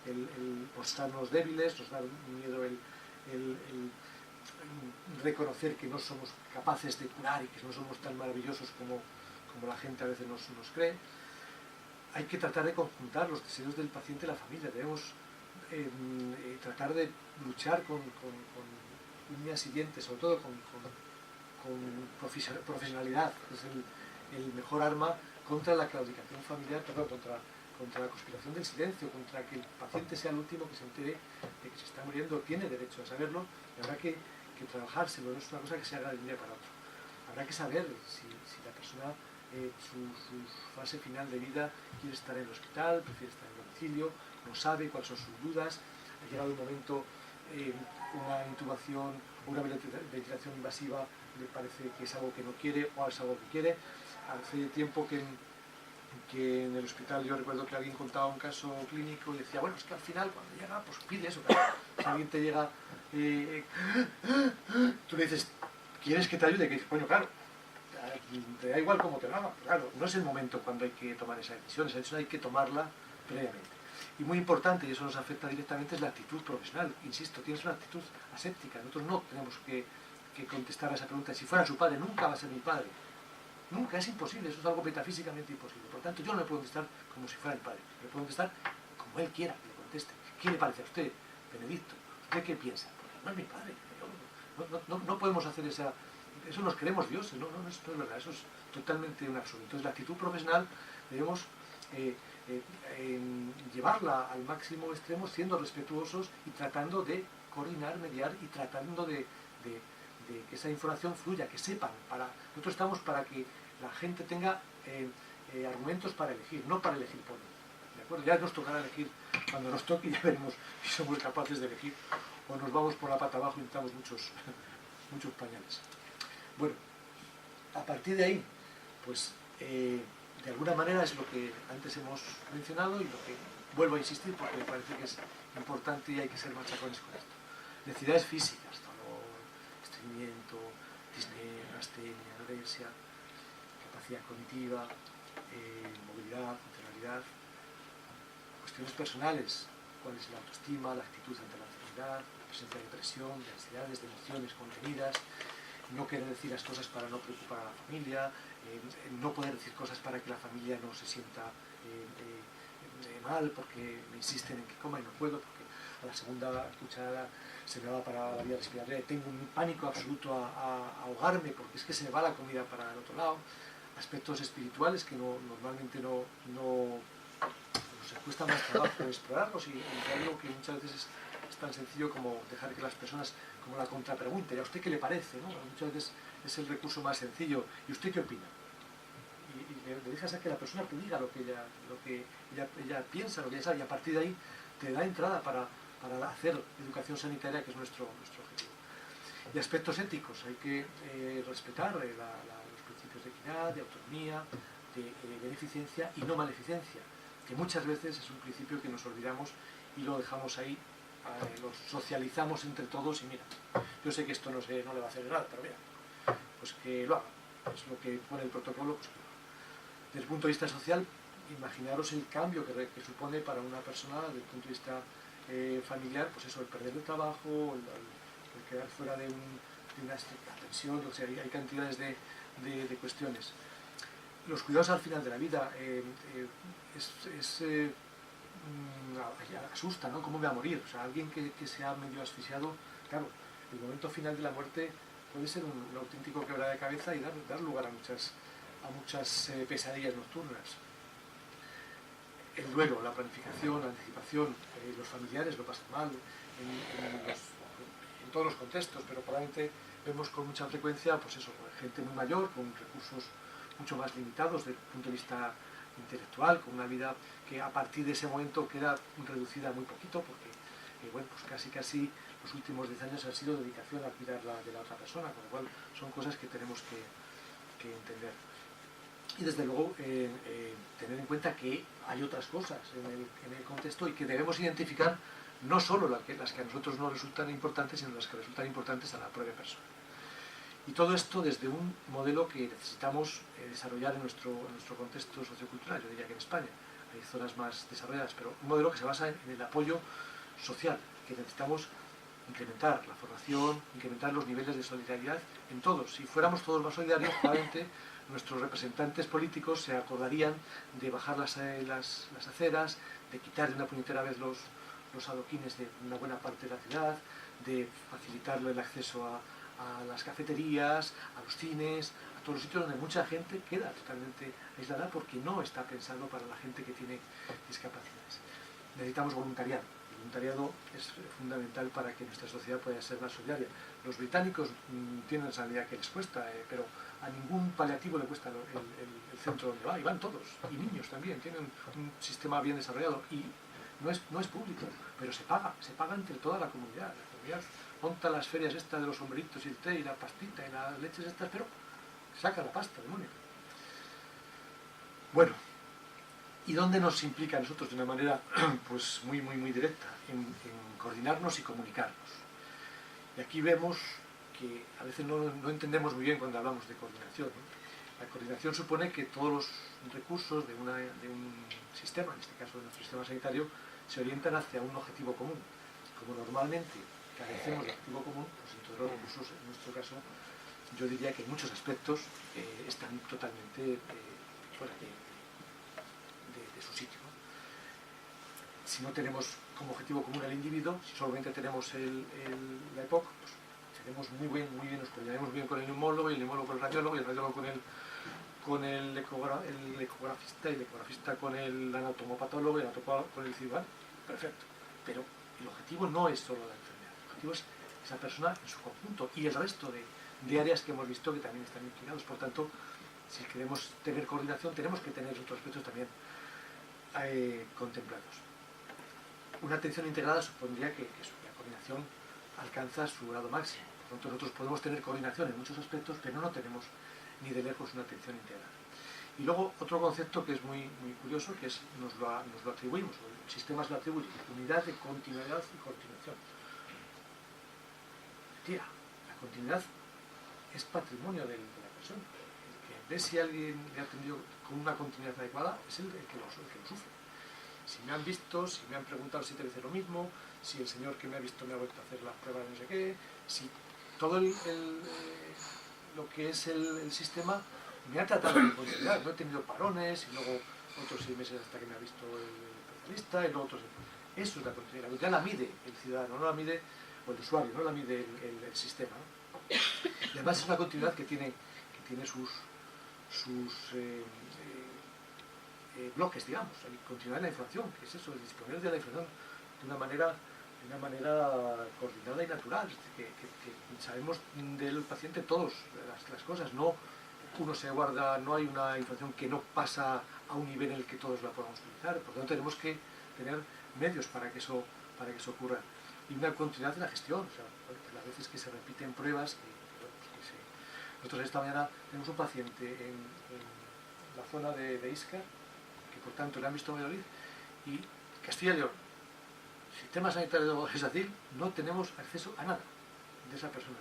el mostrarnos débiles, nos da miedo el reconocer que no somos capaces de curar y que no somos tan maravillosos como la gente a veces nos cree. Hay que tratar de conjuntar los deseos del paciente y la familia. Debemos tratar de luchar con uñas y dientes, sobre todo con profesionalidad. Es el mejor arma contra la claudicación familiar, perdón, contra la conspiración del silencio, contra que el paciente sea el último que se entere de que se está muriendo, tiene derecho a saberlo, y habrá que trabajárselo, no es una cosa que se haga de un día para otro. Habrá que saber si la persona su fase final de vida quiere estar en el hospital, prefiere estar en el domicilio, no sabe cuáles son sus dudas, ha llegado un momento, una intubación o una ventilación invasiva le parece que es algo que no quiere o es algo que quiere. Hace tiempo que en el hospital yo recuerdo que alguien contaba un caso clínico y decía, bueno, es que al final cuando llega, pues pide eso, claro. Si alguien te llega, tú le dices, ¿quieres que te ayude? Que dices, coño, claro, te da igual cómo te lo haga, claro, no es el momento cuando hay que tomar esa decisión hay que tomarla previamente. Y muy importante, y eso nos afecta directamente, es la actitud profesional. Insisto, tienes una actitud aséptica, nosotros no tenemos que contestar a esa pregunta. Si fuera su padre, nunca va a ser mi padre. Nunca, es imposible, eso es algo metafísicamente imposible. Por tanto, yo no le puedo contestar como si fuera el padre, le puedo contestar como él quiera que le conteste. ¿Qué le parece a usted, Benedicto? ¿Usted qué piensa? Porque no es mi padre. No podemos hacer esa... Eso nos creemos dioses, no es verdad, eso es totalmente un absurdo. Entonces, la actitud profesional debemos llevarla al máximo extremo, siendo respetuosos y tratando de coordinar, mediar y tratando de que esa información fluya, que sepan. Nosotros estamos para que la gente tenga argumentos para elegir, no para elegir por mí. ¿De acuerdo? Ya nos tocará elegir cuando nos toque y ya veremos si somos capaces de elegir o nos vamos por la pata abajo y necesitamos muchos pañales. Bueno, a partir de ahí, pues de alguna manera es lo que antes hemos mencionado y lo que vuelvo a insistir porque me parece que es importante y hay que ser machacones con esto. Necesidades físicas, dolor, estreñimiento, disnea, astenia, anorexia, capacidad cognitiva, movilidad, funcionalidad, relaciones personales, cuál es la autoestima, la actitud ante la enfermedad, la presencia de depresión, de ansiedades, de emociones contenidas, no querer decir las cosas para no preocupar a la familia, no poder decir cosas para que la familia no se sienta mal porque me insisten en que coma y no puedo, porque a la segunda cucharada se me va para la vía respiratoria, tengo un pánico absoluto a ahogarme porque es que se me va la comida para el otro lado, aspectos espirituales que normalmente nos cuesta más trabajo explorarlos y algo que muchas veces es tan sencillo como dejar que las personas, como la contrapregunta, ¿y a usted qué le parece? ¿No? Muchas veces es el recurso más sencillo, ¿y usted qué opina? Y le dejas a que la persona te diga lo que ella piensa, lo que ella sabe, y a partir de ahí te da entrada para hacer educación sanitaria, que es nuestro objetivo. Y aspectos éticos, hay que respetar los principios de equidad, de autonomía, de beneficencia y no maleficencia, que muchas veces es un principio que nos olvidamos y lo dejamos ahí, lo socializamos entre todos y mira, yo sé que esto no le va a hacer nada, pero mira, pues que lo haga, es lo que pone el protocolo, pues que lo haga. Desde el punto de vista social, imaginaros el cambio que supone para una persona desde el punto de vista familiar, pues eso, el perder el trabajo, el quedar fuera de una pensión, o sea, hay cantidades de cuestiones. Los cuidados al final de la vida asusta, ¿no? ¿Cómo me va a morir? O sea, alguien que se ha medio asfixiado, claro, el momento final de la muerte puede ser un auténtico quebrar de cabeza y dar lugar a muchas pesadillas nocturnas. El duelo, la planificación, la anticipación, los familiares lo pasan mal en todos los contextos, pero probablemente vemos con mucha frecuencia, pues eso, gente muy mayor, con recursos mucho más limitados desde el punto de vista intelectual, con una vida que a partir de ese momento queda reducida muy poquito, porque bueno, pues casi los últimos 10 años han sido dedicación a cuidar de la otra persona, con lo cual son cosas que tenemos que entender. Y desde luego tener en cuenta que hay otras cosas en el contexto y que debemos identificar no solo las que a nosotros nos resultan importantes, sino las que resultan importantes a la propia persona. Y todo esto desde un modelo que necesitamos desarrollar en nuestro contexto sociocultural. Yo diría que en España hay zonas más desarrolladas, pero un modelo que se basa en el apoyo social, que necesitamos incrementar la formación, incrementar los niveles de solidaridad en todos. Si fuéramos todos más solidarios, probablemente nuestros representantes políticos se acordarían de bajar las aceras, de quitar de una puñetera vez los adoquines de una buena parte de la ciudad, de facilitarle el acceso a las cafeterías, a los cines, a todos los sitios donde mucha gente queda totalmente aislada porque no está pensado para la gente que tiene discapacidades. Necesitamos voluntariado. El voluntariado es fundamental para que nuestra sociedad pueda ser más solidaria. Los británicos tienen esa idea que les cuesta, pero a ningún paliativo le cuesta el centro donde va, y van todos, y niños también, tienen un sistema bien desarrollado, y no es público, pero se paga entre toda la comunidad. La comunidad monta las ferias estas de los sombreritos y el té y la pastita y las leches estas, pero saca la pasta, demonio. Bueno, ¿y dónde nos implica a nosotros de una manera pues muy directa? En coordinarnos y comunicarnos. Y aquí vemos que a veces no entendemos muy bien cuando hablamos de coordinación, ¿no? La coordinación supone que todos los recursos de un sistema, en este caso de nuestro sistema sanitario, se orientan hacia un objetivo común. Como normalmente carecemos de objetivo común, pues entonces los recursos, en nuestro caso, yo diría que en muchos aspectos están totalmente fuera de su sitio, ¿no? Si no tenemos como objetivo común al individuo, si solamente tenemos la EPOC, pues seremos muy bien, nos coordinaremos muy bien con el neumólogo, y el neumólogo con el radiólogo, y el radiólogo con el ecografista, y el ecografista con el anatomopatólogo, y el anatomólogo con el cirujano. Perfecto. Pero el objetivo no es solo la enfermedad, el objetivo es esa persona en su conjunto y el resto de áreas que hemos visto que también están implicados. Por tanto, si queremos tener coordinación, tenemos que tener otros aspectos también contemplados. Una atención integrada supondría que la coordinación alcanza su grado máximo. Por tanto, nosotros podemos tener coordinación en muchos aspectos, pero no tenemos ni de lejos una atención integrada. Y luego otro concepto que es muy curioso, que es nos lo atribuimos, o el sistema se lo atribuye, unidad de continuidad y continuación. Tía, la continuidad es patrimonio de la persona. El que ve si alguien le ha atendido con una continuidad adecuada es el que lo sufre. si me han visto, si me han preguntado 7 veces lo mismo, si el señor que me ha visto me ha vuelto a hacer las pruebas de no sé qué, si todo lo que es el sistema me ha tratado con continuidad. No he tenido parones y luego otros 6 meses hasta que me ha visto el especialista y luego otros... Eso es la continuidad. La continuidad la mide el ciudadano, no la mide, o el usuario, no la mide el sistema, ¿no? Y además es una continuidad que tiene sus bloques, digamos. Hay continuidad en la información, que es eso, el disponer de la información de una manera coordinada y natural, que sabemos del paciente todos las cosas, no uno se guarda, no hay una información que no pasa a un nivel en el que todos la podamos utilizar, por lo tanto tenemos que tener medios para que eso ocurra, y una continuidad de la gestión, o sea, las veces que se repiten pruebas, nosotros esta mañana tenemos un paciente en la zona de Íscar, que por tanto le han visto en Valladolid, y Castilla y León, sistema sanitario, es decir, no tenemos acceso a nada de esa persona.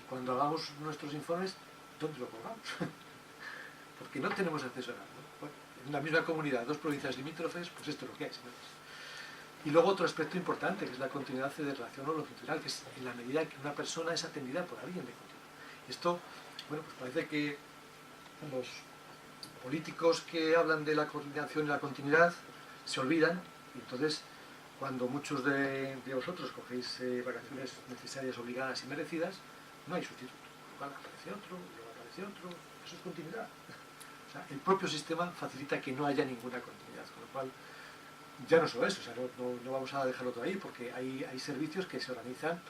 Y cuando hagamos nuestros informes, ¿dónde lo colgamos? Porque no tenemos acceso a nada, ¿no? Bueno, en la misma comunidad, 2 provincias limítrofes, pues esto es lo que hay, señores. Y luego otro aspecto importante, que es la continuidad de relación longitudinal, que es en la medida que una persona es atendida por alguien de continuidad. Esto, bueno, pues parece que los políticos que hablan de la coordinación y la continuidad se olvidan, y entonces cuando muchos de vosotros cogéis vacaciones necesarias, obligadas y merecidas, no hay sustituto. Luego aparece otro, luego aparece otro, eso es continuidad. O sea, el propio sistema facilita que no haya ninguna continuidad, con lo cual ya no solo eso, o sea, no vamos a dejarlo todo ahí, porque hay servicios que se organizan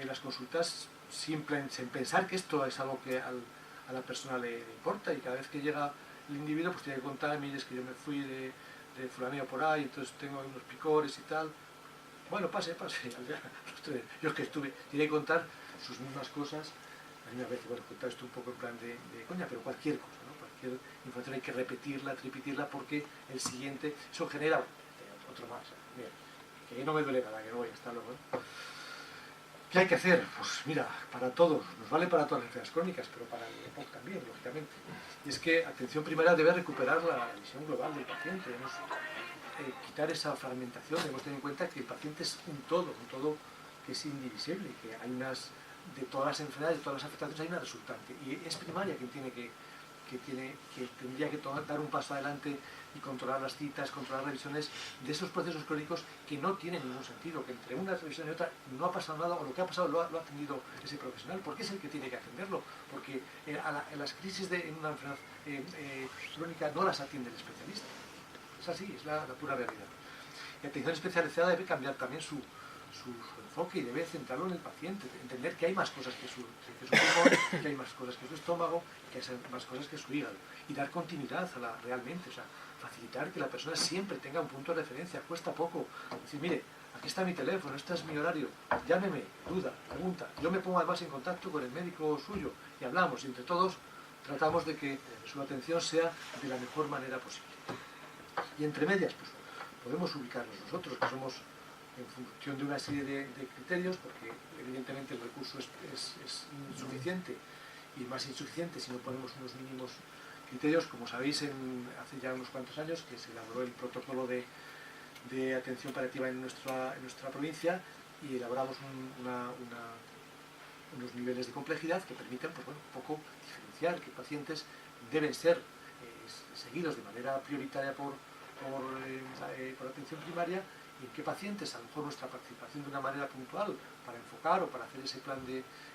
las consultas sin pensar que esto es algo que a la persona le importa, y cada vez que llega el individuo pues tiene que contar, mire, es que yo me fui de fulaneo por ahí, entonces tengo unos picores y tal. Bueno, pase, yo es que estuve, tiene que contar sus mismas cosas. A mí me parece, bueno, contar esto un poco en plan de coña, pero cualquier cosa, ¿no? Cualquier información hay que repetirla, tripetirla, porque el siguiente, eso genera otro más. Mira, que no me duele nada, que no voy a estar luego, ¿eh? ¿Qué hay que hacer? Pues mira, para todos, nos vale para todas las enfermedades crónicas, pero para el EPOC también, lógicamente. Y es que atención primaria debe recuperar la visión global del paciente, debemos quitar esa fragmentación, debemos tener en cuenta que el paciente es un todo que es indivisible, que hay unas, de todas las enfermedades, de todas las afectaciones, hay una resultante, y es primaria quien tendría que dar un paso adelante y controlar las citas, controlar las revisiones de esos procesos crónicos que no tienen ningún sentido, que entre una revisión y otra no ha pasado nada, o lo que ha pasado lo ha atendido ese profesional, porque es el que tiene que atenderlo, porque en las crisis en una enfermedad crónica no las atiende el especialista. Es así, es la pura realidad. Y atención especializada debe cambiar también su enfoque y debe centrarlo en el paciente, entender que hay más cosas que su pulmón, que hay más cosas que su estómago, que hay más cosas que su hígado, y dar continuidad realmente, o sea, facilitar que la persona siempre tenga un punto de referencia, cuesta poco, decir, mire, aquí está mi teléfono, este es mi horario, llámeme, duda, pregunta, yo me pongo además en contacto con el médico suyo y hablamos, y entre todos tratamos de que su atención sea de la mejor manera posible. Y entre medias, pues podemos ubicarnos nosotros, que somos en función de una serie de criterios, porque evidentemente el recurso es insuficiente, y más insuficiente si no ponemos unos mínimos criterios. Como sabéis, hace ya unos cuantos años que se elaboró el protocolo de atención paliativa en nuestra provincia, y elaboramos unos niveles de complejidad que permiten, pues bueno, un poco diferenciar qué pacientes deben ser seguidos de manera prioritaria por atención primaria, y en qué pacientes a lo mejor nuestra participación de una manera puntual para enfocar o para hacer ese plan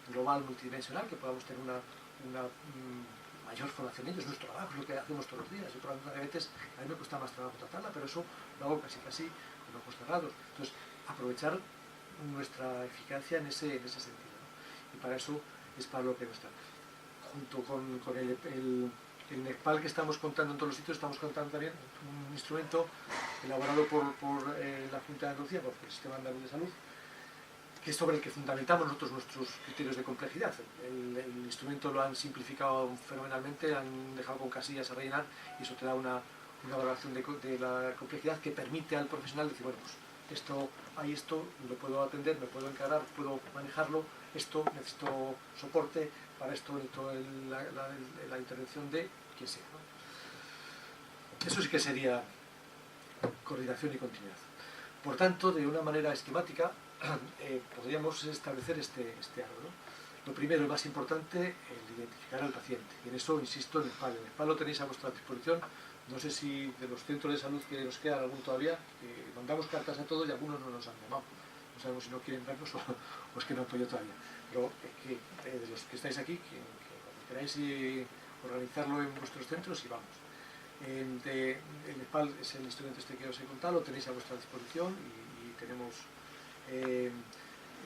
global multidimensional, que podamos tener una mayor formación en ellos. Nuestro trabajo es lo que hacemos todos los días. Yo, por ejemplo, a veces a mí me cuesta más trabajo tratarla, pero eso lo hago casi con ojos cerrados. Entonces, aprovechar nuestra eficacia en ese sentido, ¿no? Y para eso es para lo que no está. Junto con el NECPAL que estamos contando en todos los sitios, estamos contando también un instrumento elaborado por la Junta de Andalucía, por el Sistema Andaluz de Salud, que es sobre el que fundamentamos nosotros nuestros criterios de complejidad. El instrumento lo han simplificado fenomenalmente, han dejado con casillas a rellenar, y eso te da una valoración de la complejidad que permite al profesional decir, bueno, pues esto, lo puedo atender, me puedo encargar, puedo manejarlo, esto necesito soporte, para esto necesito la intervención de quien sea, ¿no? Eso sí que sería coordinación y continuidad. Por tanto, de una manera esquemática, podríamos establecer este árbol, ¿no? Lo primero y más importante, el identificar al paciente. Y en eso insisto en el PAL. En el PAL lo tenéis a vuestra disposición. No sé si de los centros de salud que nos quedan algún todavía, mandamos cartas a todos y algunos no nos han llamado. No sabemos si no quieren vernos o es que no apoyo todavía. Pero de los que estáis aquí, que cuando queráis organizarlo en vuestros centros y vamos. El PAL es el instrumento este que os he contado, lo tenéis a vuestra disposición y tenemos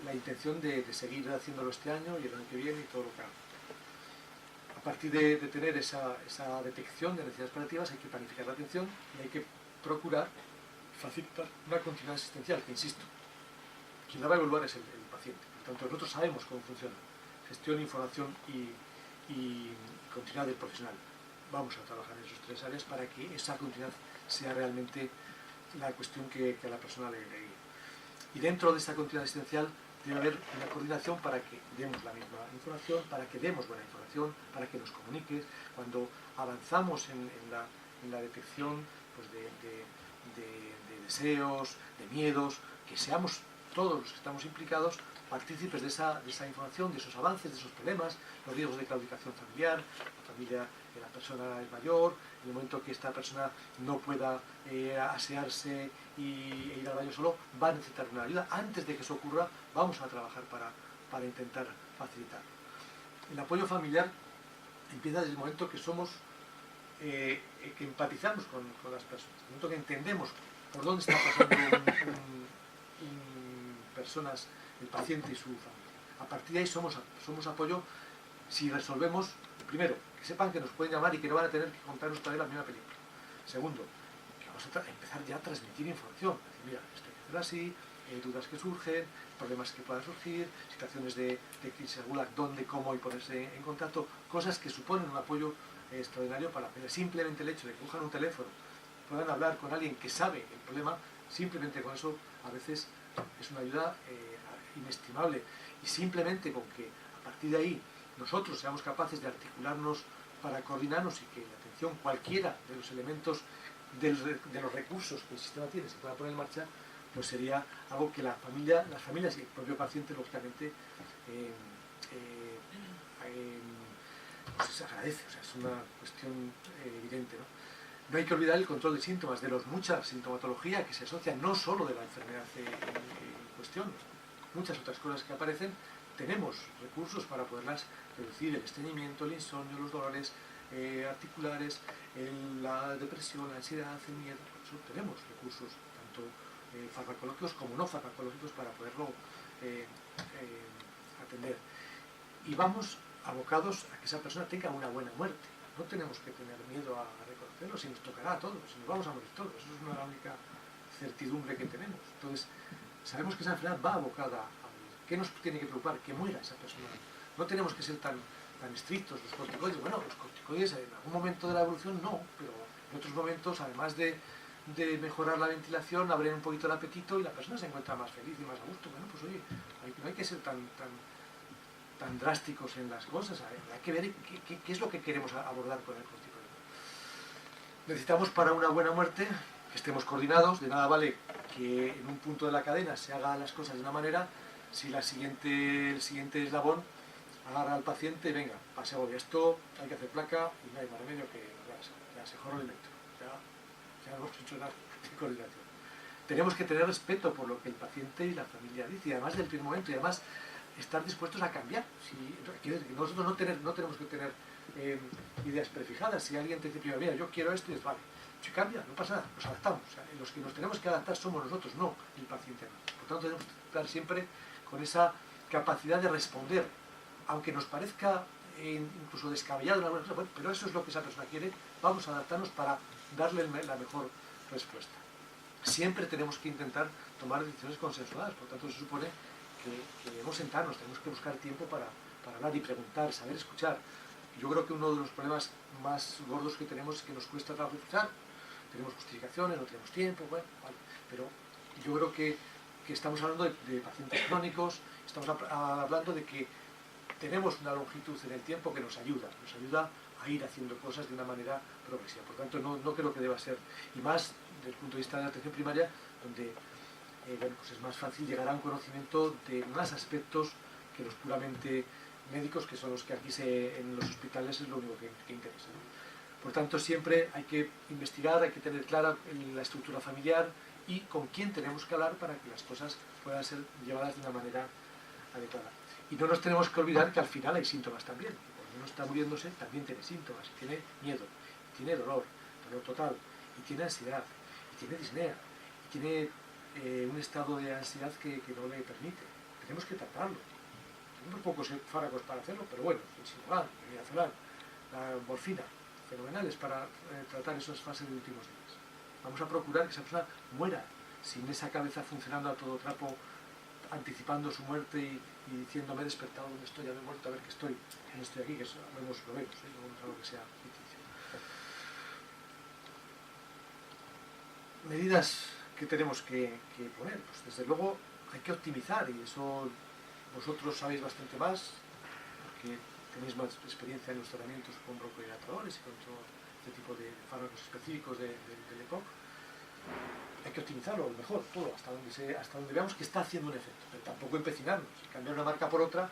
la intención de seguir haciéndolo este año y el año que viene y todo lo que haga. A partir de tener esa detección de necesidades paliativas hay que planificar la atención y hay que procurar facilitar una continuidad asistencial, que insisto, quien la va a evaluar es el paciente. Por tanto, nosotros sabemos cómo funciona gestión, información y continuidad del profesional. Vamos a trabajar en esas tres áreas para que esa continuidad sea realmente la cuestión que a la persona le guíe. Y dentro de esta continuidad asistencial debe haber una coordinación para que demos la misma información, para que demos buena información, para que nos comuniques. Cuando avanzamos en la detección pues, de deseos, de miedos, que seamos todos los que estamos implicados partícipes de esa información, de esos avances, de esos problemas, los riesgos de claudicación familiar, la familia de la persona es mayor, en el momento que esta persona no pueda asearse e ir al baño solo, va a necesitar una ayuda. Antes de que eso ocurra, vamos a trabajar para intentar facilitar. El apoyo familiar empieza desde el momento que somos, que empatizamos con las personas, desde el momento que entendemos por dónde está pasando personas, el paciente y su familia. A partir de ahí somos apoyo si resolvemos, primero, que sepan que nos pueden llamar y que no van a tener que contarnos todavía la misma película. Segundo, que vamos a empezar ya a transmitir información. Decir, mira, esto hay que hacerlo así, dudas que surgen, problemas que puedan surgir, situaciones de crisis aguda, dónde, cómo y ponerse en contacto, cosas que suponen un apoyo extraordinario para simplemente el hecho de que cojan un teléfono, puedan hablar con alguien que sabe el problema, simplemente con eso a veces es una ayuda inestimable. Y simplemente con que a partir de ahí nosotros seamos capaces de articularnos para coordinarnos y que la atención, cualquiera de los elementos de los recursos que el sistema tiene, se pueda poner en marcha, pues sería algo que las familias y el propio paciente, lógicamente, pues se agradece. O sea, es una cuestión evidente, ¿no? No hay que olvidar el control de síntomas, de los mucha sintomatología que se asocia no solo de la enfermedad en cuestión, muchas otras cosas que aparecen. Tenemos recursos para poderlas reducir, el estreñimiento, el insomnio, los dolores articulares, la depresión, la ansiedad, el miedo. Por eso tenemos recursos, tanto farmacológicos como no farmacológicos, para poderlo atender. Y vamos abocados a que esa persona tenga una buena muerte. No tenemos que tener miedo a reconocerlo, si nos tocará a todos, si nos vamos a morir todos. Eso es la única certidumbre que tenemos. Entonces, sabemos que esa enfermedad va abocada a morir. ¿Qué nos tiene que preocupar? Que muera esa persona. No tenemos que ser tan estrictos. Los corticoides, bueno, los corticoides en algún momento de la evolución no, pero en otros momentos, además de mejorar la ventilación, abren un poquito el apetito y la persona se encuentra más feliz y más a gusto. Bueno, pues oye, no hay que ser tan drásticos en las cosas, hay que ver qué es lo que queremos abordar con el corticoide. Necesitamos para una buena muerte que estemos coordinados. De nada vale que en un punto de la cadena se hagan las cosas de una manera si el siguiente eslabón agarra al paciente y venga, pase agobia, esto hay que hacer placa y no hay más remedio que ya se joró el metro, ya no hemos hecho nada de coordinación. Tenemos que tener respeto por lo que el paciente y la familia dice, y además del primer momento, y además estar dispuestos a cambiar. Nosotros no tenemos que tener ideas prefijadas. Si alguien te dice primero, mira, yo quiero esto, y dices, vale, si cambia, no pasa nada, nos adaptamos. O sea, los que nos tenemos que adaptar somos nosotros, no el paciente. Por tanto, tenemos que estar siempre con esa capacidad de responder, aunque nos parezca incluso descabellado en algunas cosas, pero eso es lo que esa persona quiere, vamos a adaptarnos para darle la mejor respuesta. Siempre tenemos que intentar tomar decisiones consensuadas, por tanto, se supone que debemos sentarnos, tenemos que buscar tiempo para hablar y preguntar, saber escuchar. Yo creo que uno de los problemas más gordos que tenemos es que nos cuesta trabajo escuchar. Tenemos justificaciones, no tenemos tiempo, bueno, vale. Pero yo creo que estamos hablando de pacientes crónicos, estamos hablando de que tenemos una longitud en el tiempo que nos ayuda a ir haciendo cosas de una manera progresiva. Por tanto, no creo que deba ser, y más desde el punto de vista de la atención primaria, donde bueno, pues es más fácil llegar a un conocimiento de más aspectos que los puramente médicos, que son los que aquí en los hospitales es lo único que interesa, ¿no? Por tanto, siempre hay que investigar, hay que tener clara la estructura familiar y con quién tenemos que hablar para que las cosas puedan ser llevadas de una manera adecuada. Y no nos tenemos que olvidar que al final hay síntomas también. Cuando uno está muriéndose también tiene síntomas, y tiene miedo, y tiene dolor total, y tiene ansiedad, y tiene disnea, y tiene un estado de ansiedad que no le permite. Tenemos que tratarlo. Tenemos pocos fármacos para hacerlo, pero bueno, el Simulan, el Midazolam, la morfina, fenomenales para tratar esas fases de últimos días. Vamos a procurar que esa persona muera sin esa cabeza funcionando a todo trapo, anticipando su muerte y diciendo: me he despertado, ¿dónde estoy? Ya me he muerto, a ver que estoy, no estoy aquí, que lo vemos, no vemos algo que sea ficticio. Medidas que tenemos que poner, pues desde luego hay que optimizar, y eso vosotros sabéis bastante más, porque tenéis más experiencia en los tratamientos con broncodilatadores y con todo este tipo de fármacos específicos del EPOC. Hay que optimizarlo, lo mejor, todo, hasta donde veamos que está haciendo un efecto, pero tampoco empecinarnos y cambiar una marca por otra,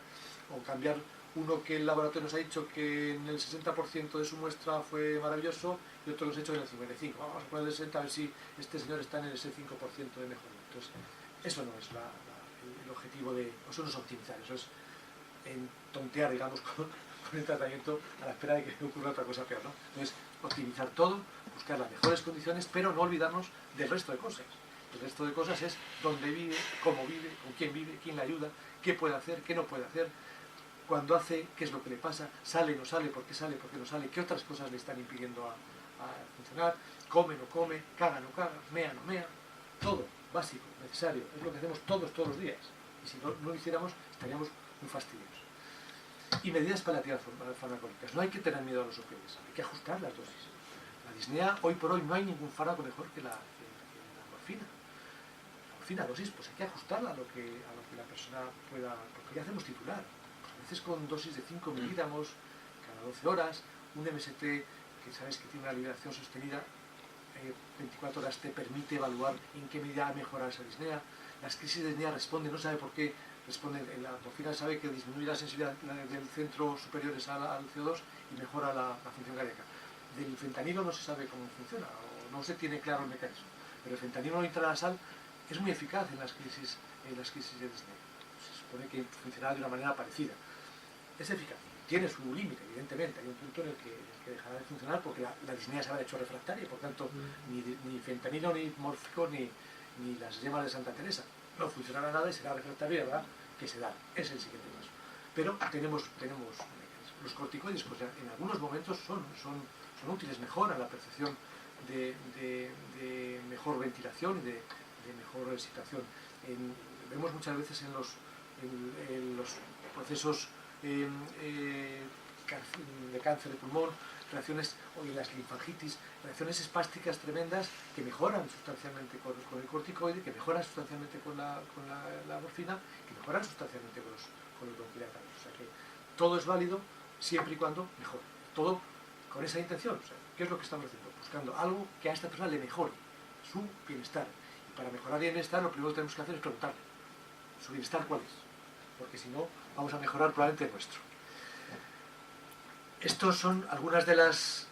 o cambiar uno que el laboratorio nos ha dicho que en el 60% de su muestra fue maravilloso y otro nos ha dicho en el 55%. Vamos a poner el 60% a ver si este señor está en ese 5% de mejoría. Entonces, eso no es el objetivo eso no es optimizar, eso es tontear, digamos, con el tratamiento a la espera de que ocurra otra cosa peor, ¿no? Entonces, optimizar todo, buscar las mejores condiciones, pero no olvidarnos del resto de cosas. El resto de cosas es dónde vive, cómo vive, con quién le ayuda, qué puede hacer, qué no puede hacer, cuando hace, qué es lo que le pasa, sale, no sale, por qué no sale, qué otras cosas le están impidiendo a funcionar, come, no come, caga, no caga, mea, no mea, todo, básico, necesario, es lo que hacemos todos los días. Y si no lo hiciéramos, estaríamos muy fastidiosos. Y medidas paliativas farmacológicas. No hay que tener miedo a los opioides, hay que ajustar las dosis. La disnea, hoy por hoy, no hay ningún fármaco mejor que la morfina. La morfina dosis, pues hay que ajustarla a lo que la persona pueda, porque ya hacemos titular. Pues a veces con dosis de 5 miligramos cada 12 horas, un MST que sabes que tiene una liberación sostenida 24 horas, te permite evaluar en qué medida mejora esa disnea. Las crisis de disnea responden, no sabe por qué responden. La morfina sabe que disminuye la sensibilidad del centro superior al CO2 y mejora la función cardíaca. Del fentanilo no se sabe cómo funciona, o no se tiene claro el mecanismo, pero el fentanilo intranasal es muy eficaz en las crisis de disnea. Se supone que funcionará de una manera parecida. Es eficaz, tiene su límite, evidentemente. Hay un punto en el que dejará de funcionar porque la disnea se habrá hecho refractaria, y por tanto ni fentanilo, ni mórfico, ni las yemas de Santa Teresa no funcionará nada y será refractaria, y habrá que sedar. Es el siguiente paso. Pero tenemos los corticoides, pues en algunos momentos son útiles, mejoran la percepción de mejor ventilación y de mejor situación. Vemos muchas veces en los procesos de cáncer de pulmón, reacciones, o en las linfangitis, reacciones espásticas tremendas que mejoran sustancialmente con el corticoide, que mejoran sustancialmente con la morfina, que mejoran sustancialmente con los bronquidilatadores. O sea que todo es válido siempre y cuando mejore. Todo con esa intención. O sea, ¿qué es lo que estamos haciendo? Buscando algo que a esta persona le mejore su bienestar. Y para mejorar el bienestar, lo primero que tenemos que hacer es preguntarle: ¿su bienestar cuál es? Porque si no, vamos a mejorar probablemente el nuestro. Estos son algunas de las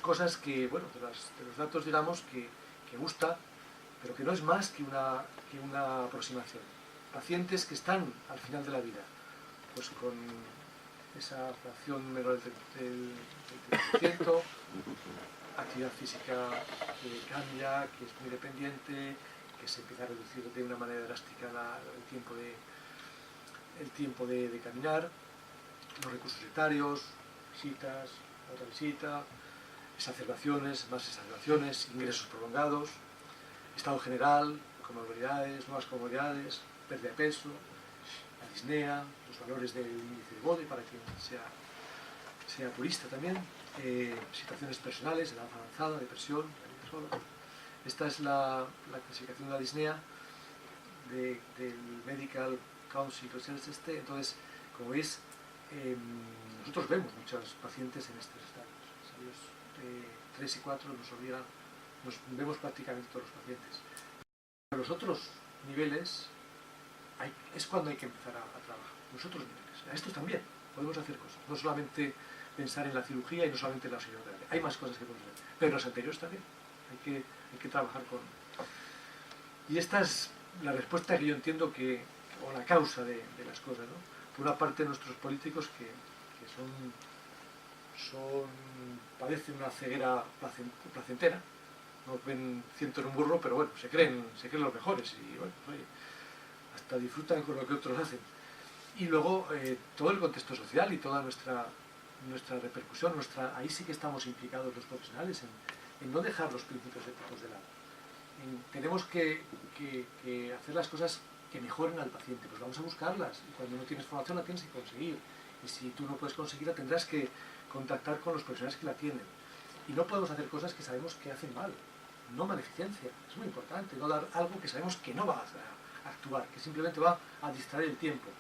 cosas que, bueno, de los datos, digamos, que gusta, pero que no es más que una aproximación. Pacientes que están al final de la vida, pues con esa fracción menor del 30%, actividad física que cambia, que es muy dependiente, que se empieza a reducir de una manera drástica el tiempo de caminar, los recursos etarios, visitas, otra visita, más exacerbaciones, ingresos prolongados, estado general, comorbilidades, nuevas comorbilidades, pérdida de peso, la disnea, los valores del índice de Bode para quien sea purista también, situaciones personales, edad avanzada, depresión, esta es la clasificación de la disnea del Medical Council Research. Entonces, como veis, nosotros vemos muchos pacientes en estos estadios. Estadios 3 y 4 nos obligan nos vemos prácticamente todos los pacientes. En los otros niveles es cuando hay que empezar a trabajar, los otros niveles. A estos también podemos hacer cosas, no solamente pensar en la cirugía y no solamente en la osteoterapia. Hay más cosas que podemos hacer, pero los anteriores también. Hay que trabajar con... Y esta es la respuesta que yo entiendo o la causa de las cosas, ¿no? Por una parte, nuestros políticos que padecen una ceguera placentera, no ven ciento en un burro, pero bueno, se creen los mejores y bueno, pues, oye, hasta disfrutan con lo que otros hacen. Y luego todo el contexto social y toda nuestra repercusión, ahí sí que estamos implicados los profesionales en no dejar los principios éticos de lado. Tenemos que hacer las cosas que mejoren al paciente, pues vamos a buscarlas, y cuando no tienes formación la tienes que conseguir, y si tú no puedes conseguirla tendrás que contactar con los profesionales que la tienen, y no podemos hacer cosas que sabemos que hacen mal, no maleficencia, es muy importante, no dar algo que sabemos que no va a actuar, que simplemente va a distraer el tiempo.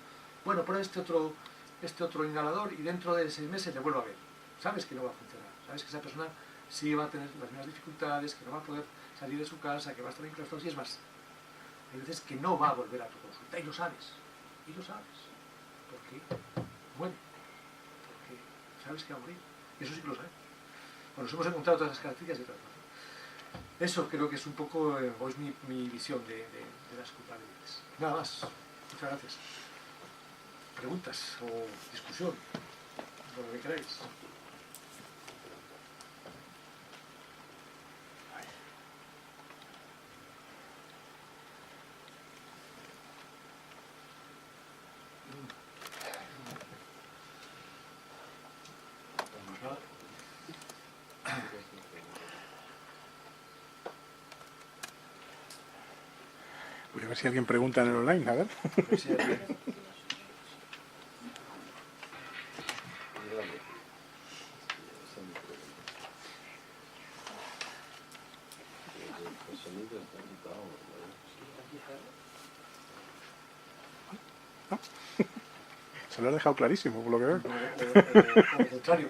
Bueno, pon este otro inhalador y dentro de 6 meses le vuelvo a ver, sabes que no va a funcionar, sabes que esa persona sí va a tener las mismas dificultades, que no va a poder salir de su casa, que va a estar enclaustrado, y es más, hay veces que no va a volver a tu consulta, y lo sabes, porque muere, porque sabes que va a morir, y eso sí que lo sabes. Bueno, nos hemos encontrado todas esas características y otras cosas. Eso creo que es un poco, o es mi visión de las culpabilidades. Nada más, muchas gracias. Preguntas o discusión, lo que queráis. Voy a ver si alguien pregunta en el online, a ver. Se lo he dejado clarísimo, por lo que veo. O contrario.